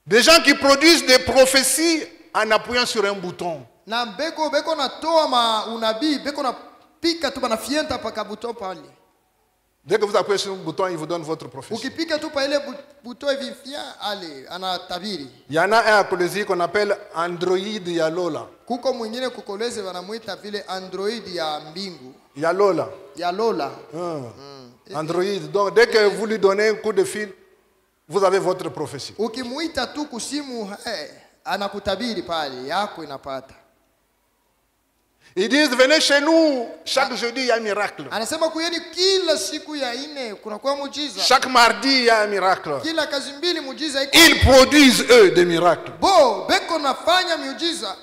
Des gens qui produisent des prophéties en appuyant sur un bouton.
Na beko na toa ma unabii, beko na pika tu bana fienta pa kabuto pale.
Dès que vous appuyez sur un bouton, il vous donne votre prophétie.
Ukipika tu pa ile bouton hivi fia ale anatabiri.
Il y en a un à Kolezi qu'on appelle Android Yalola.
Kuko mwingine kukoleze wanamuita vile Android ya mbingu.
Yalola.
Yalola.
Android. Donc dès que vous lui donnez un coup de fil, vous avez votre prophétie.
Ukimuita tu kusimu anakutabiri pale yako inapata.
Ils disent venez chez nous chaque jeudi il y a un miracle.
Anasema kuyeni kila siku ya ine kuna kwa muujiza.
Chaque mardi il y a un miracle.
Kila kazi mbili muujiza iko.
Ils produisent eux des miracles.
Bo beko nafanya miujiza.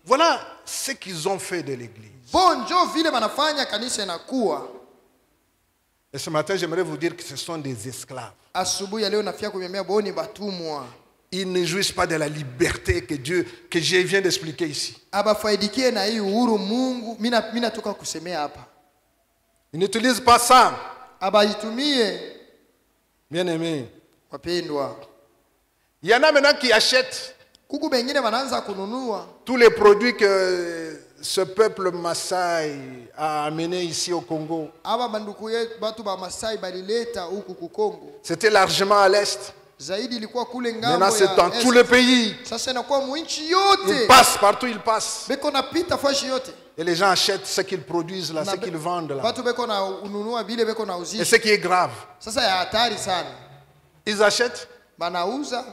Voilà ce qu'ils ont fait de l'église.
Bo njo vile banafanya kanisa inakuwa.
Et ce matin j'aimerais vous dire que ce sont des esclaves.
Asubuhi leo nafia kumemea boni batumwa.
Ils ne jouissent pas de la liberté que je viens d'expliquer ici.
Abafaidikie na hii uhuru Mungu mina toka kusemea hapa.
Ils n'utilisent pas ça.
Abaitumie.
Bien-aimés.
Wapendwa.
Il y en a maintenant qui achètent
kuku bengine wanaanza kununua
tous les produits que ce peuple Maasai a amené ici au Congo.
Aba banduku yetu batu ba Maasai balileta huku ku Congo.
C'était largement à l'est.
Zaidi ilikuwa kule ngambo.
Maintenant c'est dans tout le pays.
Sasa inakuwa muinchi yote.
Ils passent partout, ils passent.
Beko na pita fashi yote.
Et les gens achètent ce qu'ils produisent là, ce qu'ils vendent là.
Batu beko na ununua bile beko na uzisha.
Et ce qui est grave.
Sasa ya hatari sana.
Ils achètent.
Banauza.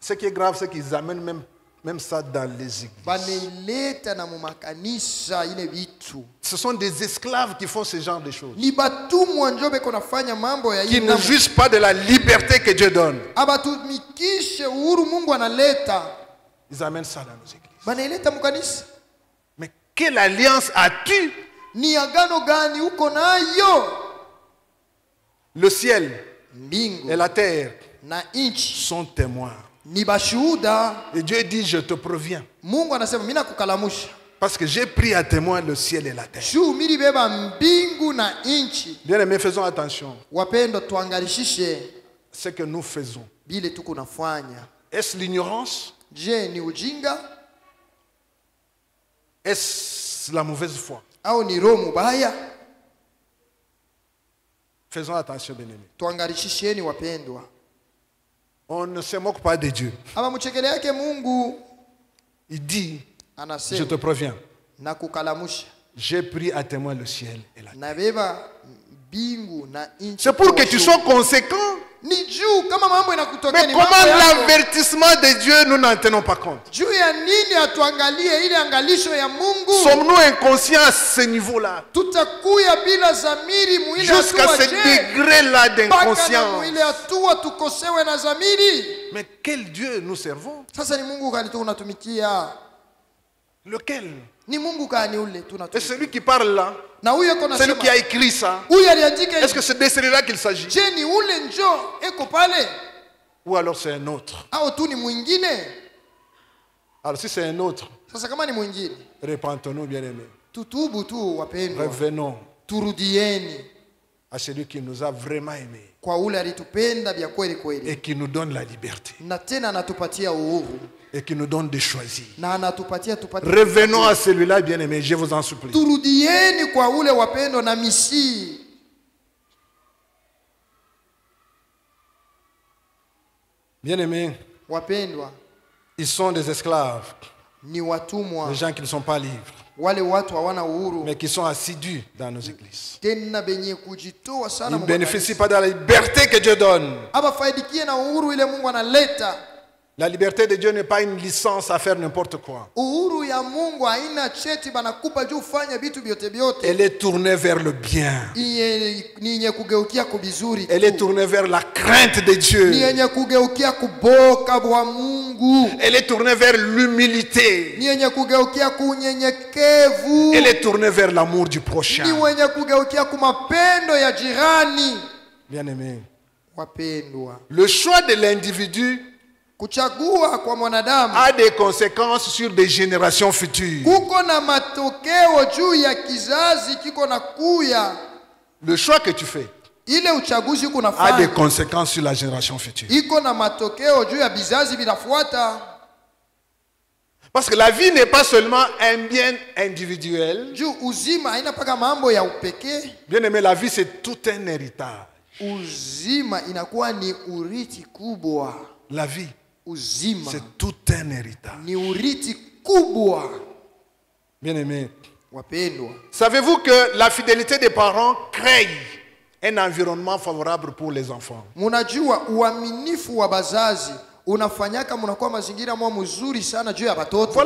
Ce qui est grave, c'est qu'ils amènent même ça dans les églises.
Baneleta na mumakanisa ile vitu.
Ce sont des esclaves qui font ce genre de choses.
Ni batumwa njo beko nafanya mambo ya
qui ne jouissent pas de la liberté que Dieu donne.
Abatumikishe uhuru Mungu analeta.
Ils amènent ça dans nos églises.
Baneleta mukanisa.
Mais quelle alliance as-tu?
Ni agano gani uko nayo?
Le ciel
mbingu
et la terre
na inchi
sont témoins.
Ni bashuhuda.
Et Dieu dit je te préviens.
Mungu anasema mimi nakukalamusha.
Parce que j'ai pris à témoin le ciel et la terre.
Shu miri beba mbingu na inchi.
Bien-aimés, faisons attention.
Wapendo tuangalishishe
ce que nous faisons.
Bile tuko nafanya.
Est-ce l'ignorance?
Je ni ujinga?
Est-ce la mauvaise foi?
Au ni roho mubaya?
Faisons attention, bien-aimés.
Tuangalishisheni wapendwa.
On ne se moque pas de Dieu. Il dit, je te préviens, j'ai pris à témoin le ciel et la terre. C'est pour que tu sois conséquent. Mais comment l'avertissement de Dieu, nous n'en tenons pas compte? Sommes-nous inconscients à ce niveau-là? Jusqu'à ce degré-là d'inconscience. Mais quel Dieu nous servons? Lequel? Et celui qui parle là, celui qui a écrit ça, est-ce que c'est de celui-là qu'il s'agit? Ou alors c'est un autre? Alors si c'est un autre, repentons-nous, bien-aimés. Revenons à celui qui nous a vraiment aimés et qui nous donne la liberté et qui nous donne de choisir. Revenons à celui-là, bien-aimé, je vous en supplie. Bien-aimés, ils sont des esclaves. Les gens qui ne sont pas libres, mais qui sont assidus dans nos églises. Ils ne bénéficient pas de la liberté que Dieu donne. La liberté de Dieu n'est pas une licence à faire n'importe quoi. Elle est tournée vers le bien. Elle est tournée vers la crainte de Dieu. Elle est tournée vers l'humilité. Elle est tournée vers l'amour du prochain. Bien-aimé, le choix de l'individu a des conséquences sur des générations futures. Le choix que tu fais a des conséquences sur la génération future. Parce que la vie n'est pas seulement un bien individuel. Bien aimé, la vie c'est tout un héritage. La vie c'est tout un héritage. Bien aimé, savez-vous que la fidélité des parents crée un environnement favorable pour les enfants? Voilà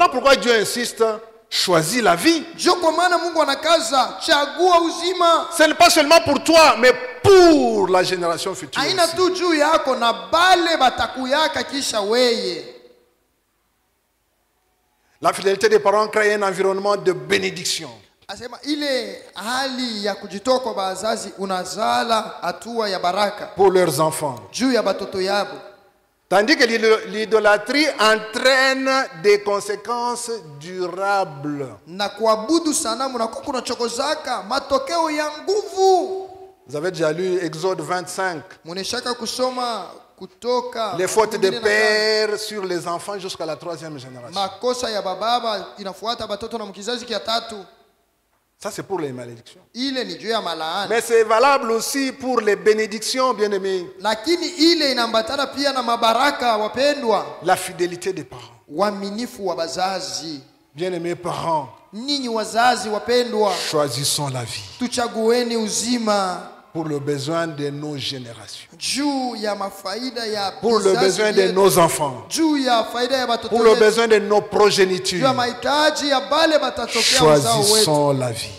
pourquoi Dieu insiste, choisis la vie. Ce n'est pas seulement pour toi, mais pour la génération future aussi. La fidélité des parents crée un environnement de bénédiction. Pour leurs enfants. Tandis que l'idolâtrie entraîne des conséquences durables. Vous avez déjà lu Exode 25. Les fautes de père sur les enfants jusqu'à la 3e génération. Ça c'est pour les malédictions. Mais c'est valable aussi pour les bénédictions, bien-aimés. La fidélité des parents. Bien-aimés parents, choisissons la vie pour le besoin de nos générations, pour le besoin de nos enfants, pour le besoin de nos progénitures. Choisissons la vie.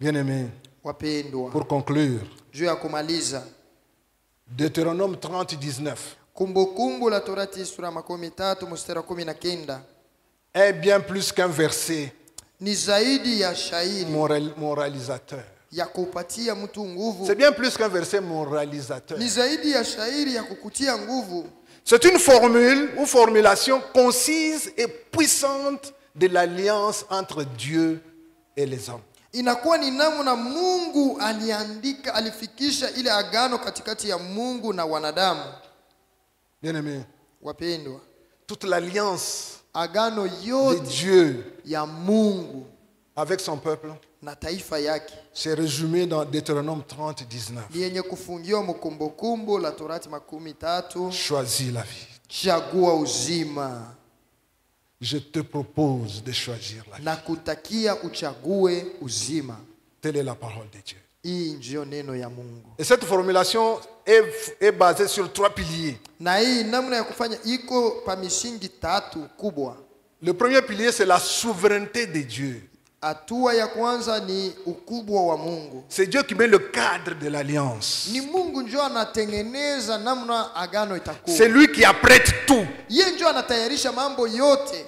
Bien-aimés, pour conclure, Deutéronome 30, 19 est bien plus qu'un verset moralisateur. C'est bien plus qu'un verset moralisateur. C'est une formule ou formulation concise et puissante de l'alliance entre Dieu et les hommes.
Inakuwa ni namna Mungu alifikisha ile agano katikati ya Mungu na wanadamu.
Bien-aimés,
wapendwa,
toute l'alliance
agano yote
de Dieu
ya Mungu
avec son peuple
na taifa yake
c'est résumé dans Deutéronome 30, 19.
Yenye kufungiwa mkumbukumbu la Torati 13.
Choisis la vie.
Chagua uzima.
Je te propose de choisir la vie.
Nakutakia uchague uzima.
Telle est la parole de Dieu.
Hii ndio neno ya Mungu.
Et cette formulation est basée sur 3 piliers.
Na hii namna ya kufanya iko pa misingi 3 kubwa.
Le premier pilier c'est la souveraineté de Dieu.
Hatua ya kwanza ni ukubwa wa Mungu.
C'est Dieu qui met le cadre de l'alliance.
Ni Mungu ndio anatengeneza namna agano itakuwa.
C'est lui qui apprête tout.
Yeye ndio anatayarisha mambo yote.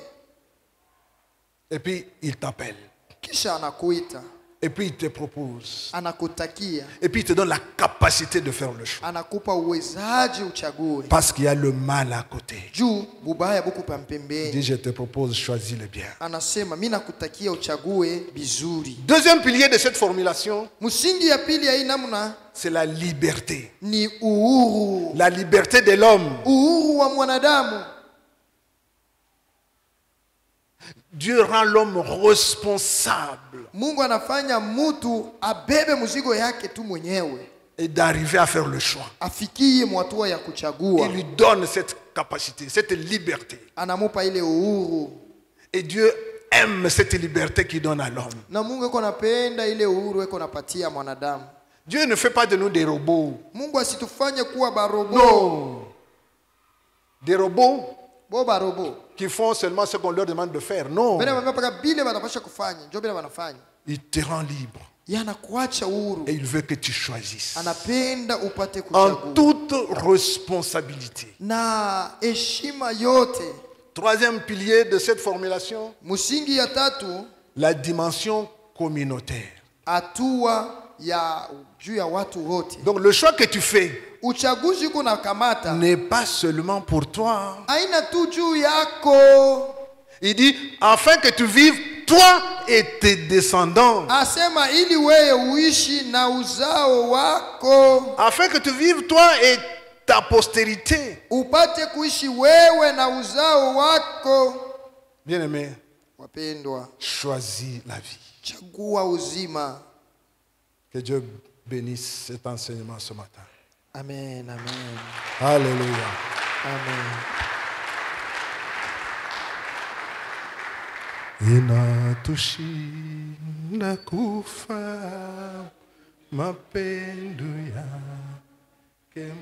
Et puis il t'appelle.
Kisha anakuita.
Et puis il te propose.
Anakutakia.
Et puis il te donne la capacité de faire le choix.
Anakupa uwezaji uchague.
Parce qu'il y a le mal à côté.
Juu bubaya buku pampembeni.
Dit je te propose choisis le bien.
Anasema mimi nakutakia uchague bizuri.
Deuxième pilier de cette formulation.
Msingi ya pili ya hii namna
c'est la liberté.
Ni uhuru.
La liberté de l'homme.
Uhuru wa mwanadamu.
Dieu rend l'homme responsable.
Mungu anafanya mtu abebe mzigo yake tu mwenyewe.
Et d'arriver à faire le choix.
Afikie hatua ya kuchagua.
Il lui donne cette capacité, cette liberté.
Anamupa ile uhuru.
Et Dieu aime cette liberté qu'il donne à l'homme.
Na Mungu yuko anapenda ile uhuru yuko anapatia mwanadamu.
Dieu ne fait pas de nous des robots.
Mungu asitufanye kuwa barobo.
Non. Des robots
barobo
qui font seulement ce qu'on leur demande de faire. Non. Il te rend libre. Et il veut que tu choisisses. En toute responsabilité. Troisième pilier de cette formulation, la dimension communautaire. Donc le choix que tu fais n'est pas seulement pour toi. Il dit afin que tu vives toi et tes descendants. Afin que tu vives toi et ta postérité. Bien-aimé, choisis la vie. Que Dieu bénisse cet enseignement ce matin.
Amen, amen.
Alléluia.
Amen.
Inatushinda kufa mapendo yake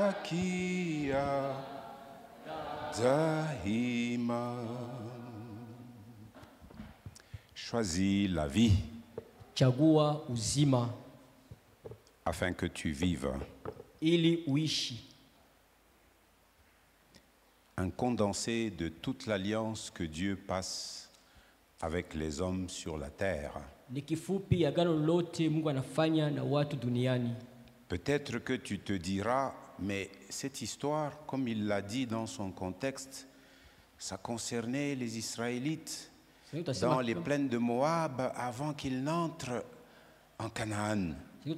yatabakia daima. Choisis la vie.
Chagua uzima.
Afin que tu vives.
Ili uishi.
Un condensé de toute l'alliance que Dieu passe avec les hommes sur la terre.
Ni kifupi agano lote Mungu anafanya na watu duniani.
Peut-être que tu te diras, mais cette histoire, comme il l'a dit dans son contexte, ça concernait les Israélites dans les plaines de Moab avant qu'ils n'entrent en Canaan. Et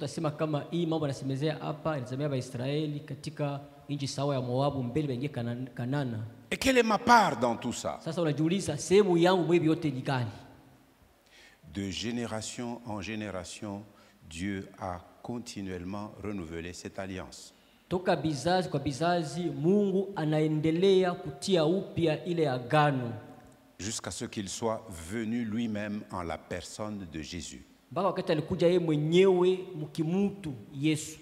quelle est ma part dans tout ça? De génération en génération, Dieu a continuellement renouvelé cette alliance.
Toka bizazi kwa bizazi Mungu anaendelea kutia upya ile agano.
Jusqu'à ce qu'il soit venu lui-même en la personne de Jésus.
Mpaka wakati alikuja yeye mwenyewe mkimutu Yesu.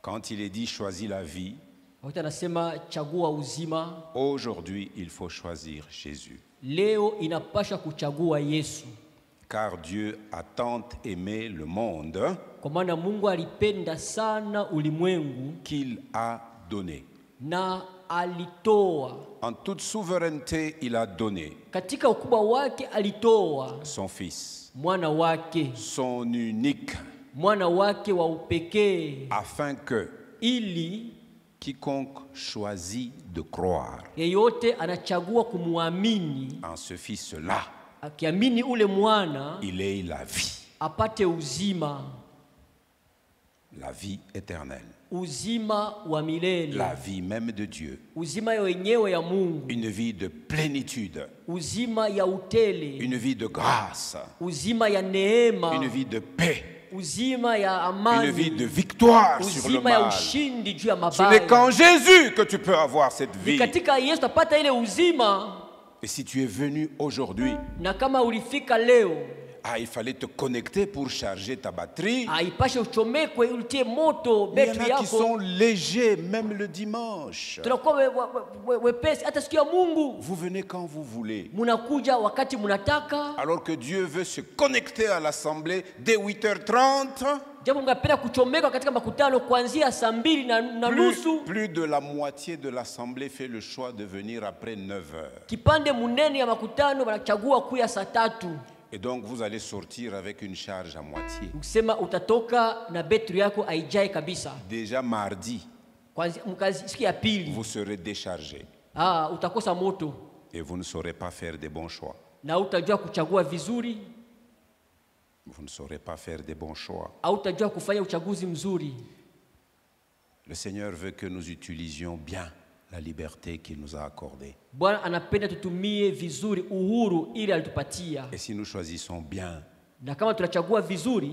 Quand il est dit choisis la vie,
wakati anasema chagua uzima,
aujourd'hui il faut choisir Jésus.
Leo inapasha kuchagua Yesu.
Car Dieu a tant aimé le monde qu'il a donné.
Na alitoa.
En toute souveraineté, il a donné.
Katika ukubwa wake alitoa.
Son fils.
Mwana wake.
Son unique.
Mwana wake wa upekee.
Afin que
ili
quiconque choisit de croire.
Yeyote anachagua kumuamini.
En ce fils-là.
Akiamini ule mwana,
il est la vie.
Apate uzima.
La vie éternelle.
Uzima wa milele.
La vie même de Dieu.
Uzima yenyewe ya Mungu.
Une vie de plénitude.
Uzima ya utele.
Une vie de grâce.
Uzima ya neema.
Une vie de paix.
Uzima ya amani.
Une vie de victoire sur le mal.
Ya ushindi juu ya mabaya.
Ce n'est qu'en Jésus que tu peux avoir cette vie.
Katika Yesu tapata ile uzima.
Et si tu es venu aujourd'hui,
na kama ulifika leo,
il fallait te connecter pour charger ta batterie.
Il y en a
qui sont légers, même le dimanche. Vous venez quand vous voulez. Alors que Dieu veut se connecter à l'assemblée dès 8h30. Plus de la moitié de l'assemblée fait le choix de venir après 9h. Et donc vous allez sortir avec une charge à moitié. Déjà mardi, vous serez déchargé. Et vous ne saurez pas faire des bons choix. Vous ne saurez pas faire des bons choix. Le Seigneur veut que nous utilisions bien la liberté qu'il nous a accordée. Et si nous choisissons bien,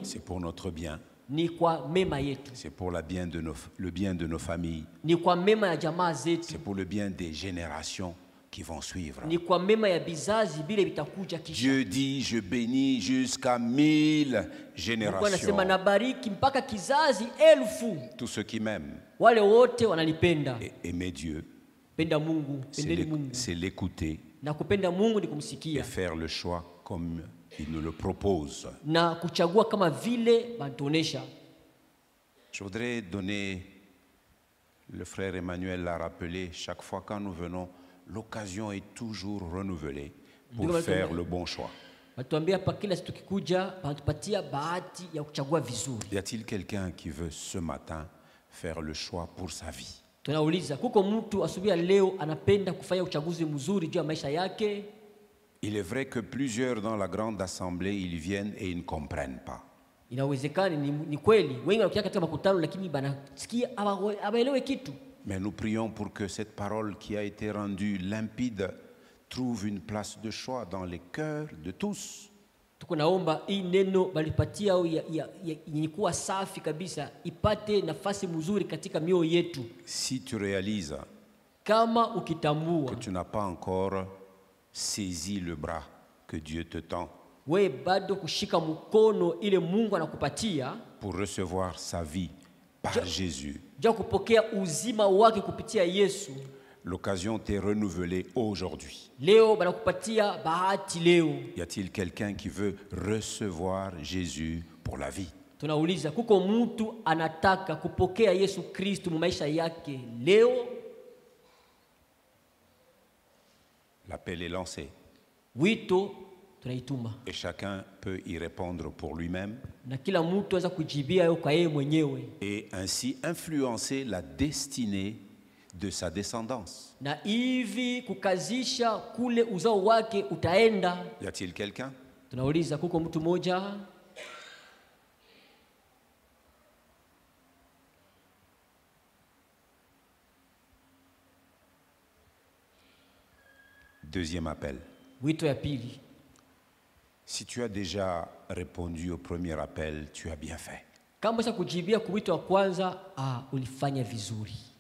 c'est pour notre bien. C'est pour le bien de nos familles. C'est pour le bien des générations qui vont suivre. Dieu dit, je bénis jusqu'à 1000 générations. Tous ceux qui m'aiment. Et aimer Dieu, c'est l'écouter et faire le choix comme il nous le propose. Je voudrais donner, le frère Emmanuel l'a rappelé, chaque fois quand nous venons, l'occasion est toujours renouvelée pour faire le bon choix. Y a-t-il quelqu'un qui veut ce matin faire le choix pour sa vie? Il est vrai que plusieurs dans la grande assemblée, ils viennent et ils ne comprennent pas. Mais nous prions pour que cette parole qui a été rendue limpide trouve une place de choix dans les cœurs de tous. Si tu réalises que tu n'as pas encore saisi le bras que Dieu te tend pour recevoir sa vie par Jésus, l'occasion t'est renouvelée aujourd'hui. Y a-t-il quelqu'un qui veut recevoir Jésus pour la vie? L'appel est lancé. Et chacun peut y répondre pour lui-même et ainsi influencer la destinée de sa descendance. Y a-t-il quelqu'un? Deuxième appel. Si tu as déjà répondu au premier appel, tu as bien fait.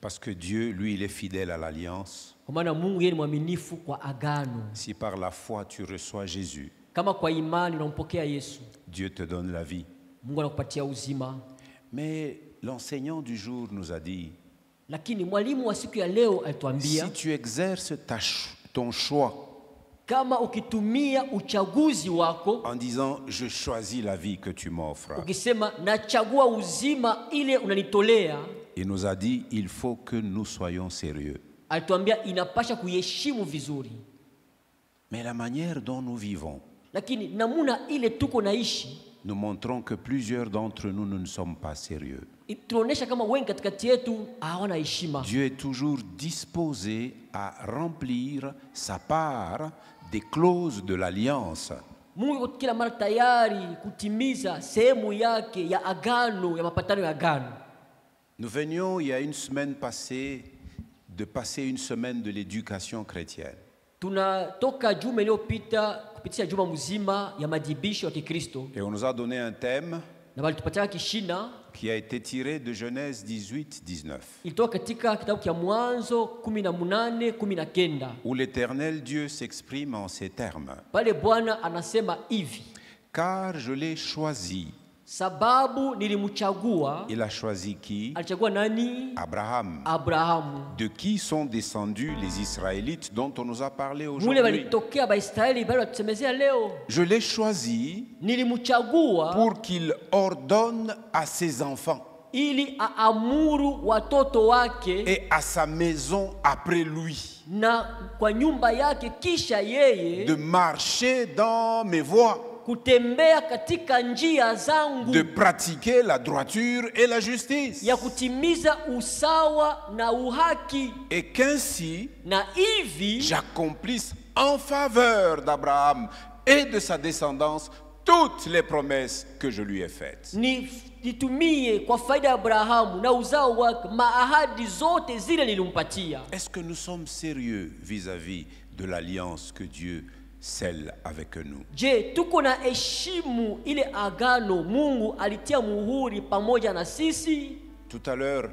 Parce que Dieu, lui, il est fidèle à l'alliance. Si par la foi tu reçois Jésus, Dieu te donne la vie. Mais l'enseignant du jour nous a dit, si tu exerces ton choix en disant je choisis la vie que tu m'offres, il nous a dit il faut que nous soyons sérieux. Mais la manière dont nous vivons, nous montrons que plusieurs d'entre nous ne sommes pas sérieux. Dieu est toujours disposé à remplir sa part des clauses de l'alliance. Nous venions il y a une semaine passée de passer une semaine de l'éducation chrétienne. Et on nous a donné un thème qui a été tiré de Genèse 18-19, où l'Éternel Dieu s'exprime en ces termes. car je l'ai choisi.
Sababu nilimuchagua.
Il a choisi qui?
Alichagua nani?
Abraham.
Abrahamu.
De qui sont descendus les Israélites dont on nous a parlé aujourd'hui?
Mule walitokea Baisraeli bali watusemezea leo.
Je l'ai choisi
Nilimuchagua
pour qu'il ordonne à ses enfants
ili aamuru watoto wake
et à sa maison après lui
na kwa nyumba yake kisha yeye
de marcher dans mes voies,
kutembea katika njia zangu,
de pratiquer la droiture et la justice,
ya kutimiza usawa na uhaki,
et qu'ainsi
na hivi
j'accomplisse en faveur d'Abraham et de sa descendance toutes les promesses que je lui ai faites.
Nitumie kwa faida ya Abrahamu na uzao wake maahadi zote zile nilimpatia.
Est-ce que nous sommes sérieux vis-à-vis de l'alliance que Dieu scelle avec nous?
Je, tuko na heshimu ile agano Mungu alitia muhuri pamoja na sisi?
Tout à l'heure,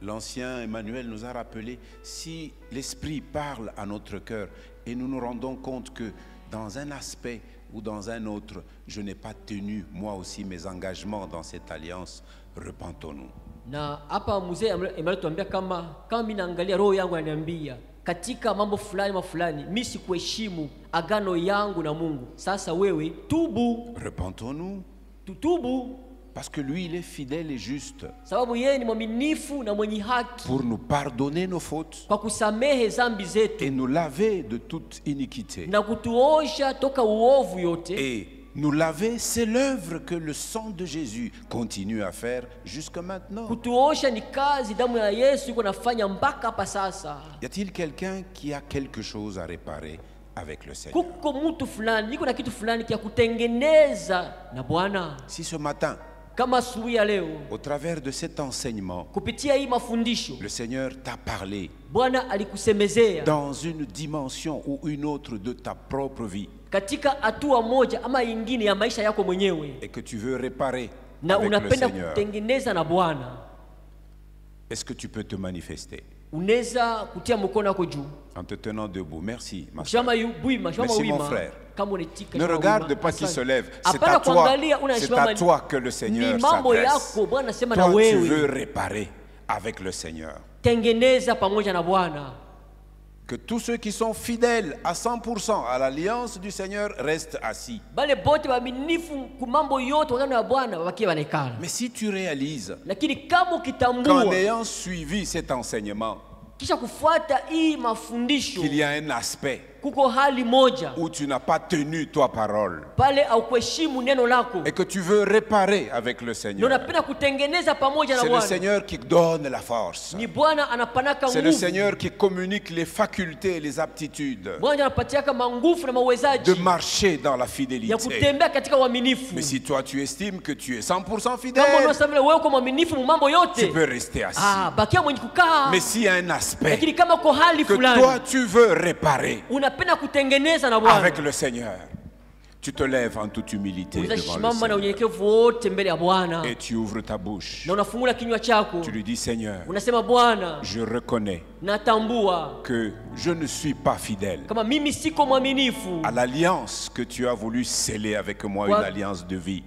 l'ancien Emmanuel nous a rappelé, si l'Esprit parle à notre cœur et nous nous rendons compte que dans un aspect ou dans un autre, je n'ai pas tenu moi aussi mes engagements dans cette alliance, repentons-nous.
Na hapa mzee ametuambia kama mimi naangalia roho yangu ananiambia katika mambo fulani mimi sikuheshimu agano yangu na Mungu. Sasa wewe tubu.
Repentons-nous.
Tutubu.
Parce que lui, il est fidèle et juste
sababu yeye ni mwaminifu na mwenye haki
pour nous pardonner nos fautes
kwa kusamehe dhambi zetu
et nous laver de toute iniquité.
Na kutuosha toka uovu yote.
Et nous laver, c'est l'œuvre que le sang de Jésus continue à faire jusqu'à maintenant.
Kutuosha ni kazi damu ya Yesu iko nafanya mpaka hapa sasa.
Y a-t-il quelqu'un qui a quelque chose à réparer avec le Seigneur?
Kuko mtu fulani iko na kitu fulani kia kutengeneza na Bwana.
Si ce matin,
au
travers de cet enseignement,
le
Seigneur t'a parlé
dans
une dimension ou une autre de ta propre vie, et que tu veux réparer avec le Seigneur, est-ce que tu peux te manifester en te tenant debout? Merci, ma soeur. Merci, mon frère. Ne regarde pas qui se lève. C'est à toi que le Seigneur s'adresse. Toi, tu veux réparer avec le Seigneur. Que tous ceux qui sont fidèles à 100% à l'alliance du Seigneur restent assis. Mais si tu réalises qu'en ayant suivi cet enseignement, qu'il y a un aspect où tu n'as pas tenu ta parole et que tu veux réparer avec le Seigneur, c'est le Seigneur qui donne la force, c'est le Seigneur qui communique les facultés et les aptitudes de marcher dans la fidélité. Mais si toi tu estimes que tu es 100% fidèle, tu peux rester assis. Mais s'il y a un aspect que toi tu veux réparer avec le Seigneur, tu te lèves en toute humilité devant le Seigneur et tu ouvres ta bouche. Tu lui dis: Seigneur, je reconnais que je ne suis pas fidèle à l'alliance que tu as voulu sceller avec moi, une alliance de vie.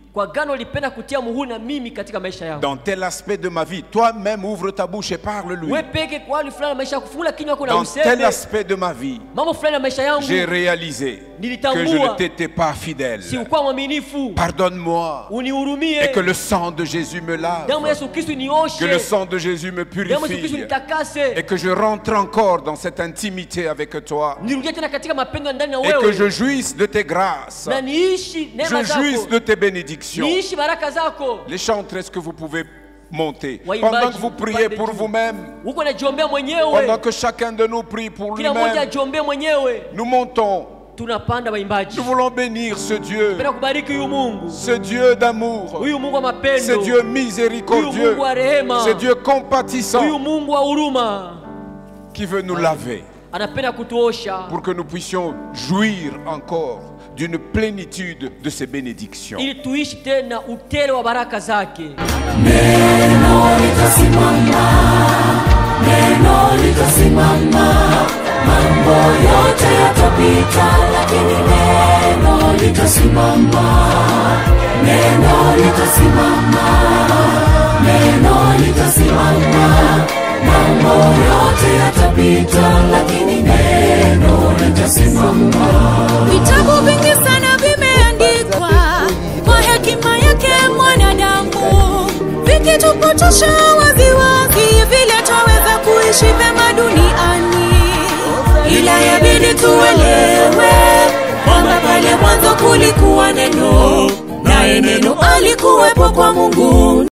Dans tel aspect de ma vie, toi-même ouvre ta bouche et parle-lui. Dans tel aspect de ma vie, j'ai réalisé que je ne t'étais pas fidèle. Pardonne-moi et que le sang de Jésus me lave, que le sang de Jésus me purifie et que je rentre encore dans cette intimité avec toi et que je jouisse de tes grâces, je jouisse de tes bénédictions. Les chantres, est-ce que vous pouvez monter pendant que vous priez pour vous-même, pendant que chacun de nous prie pour lui-même? Nous montons. Nous voulons bénir ce Dieu d'amour, ce Dieu miséricordieux, ce Dieu compatissant qui veut nous laver pour que nous puissions jouir encore d'une plénitude de ses bénédictions.
Neno litasimama, mambo yote yatapita, lakini neno litasimama. neno litasimama, neno litasimama. Mambo yote yatapita, lakini neno litasimama.
Vitabu vingi sana vimeandikwa kwa hekima yake mwanadamu, vikitupotosha waziwazi vile twaweza kuishi vema duniani. Ila yabidi tuelewe kwamba pale mwanzo kulikuwa neno, naye neno alikuwepo kwa Mungu.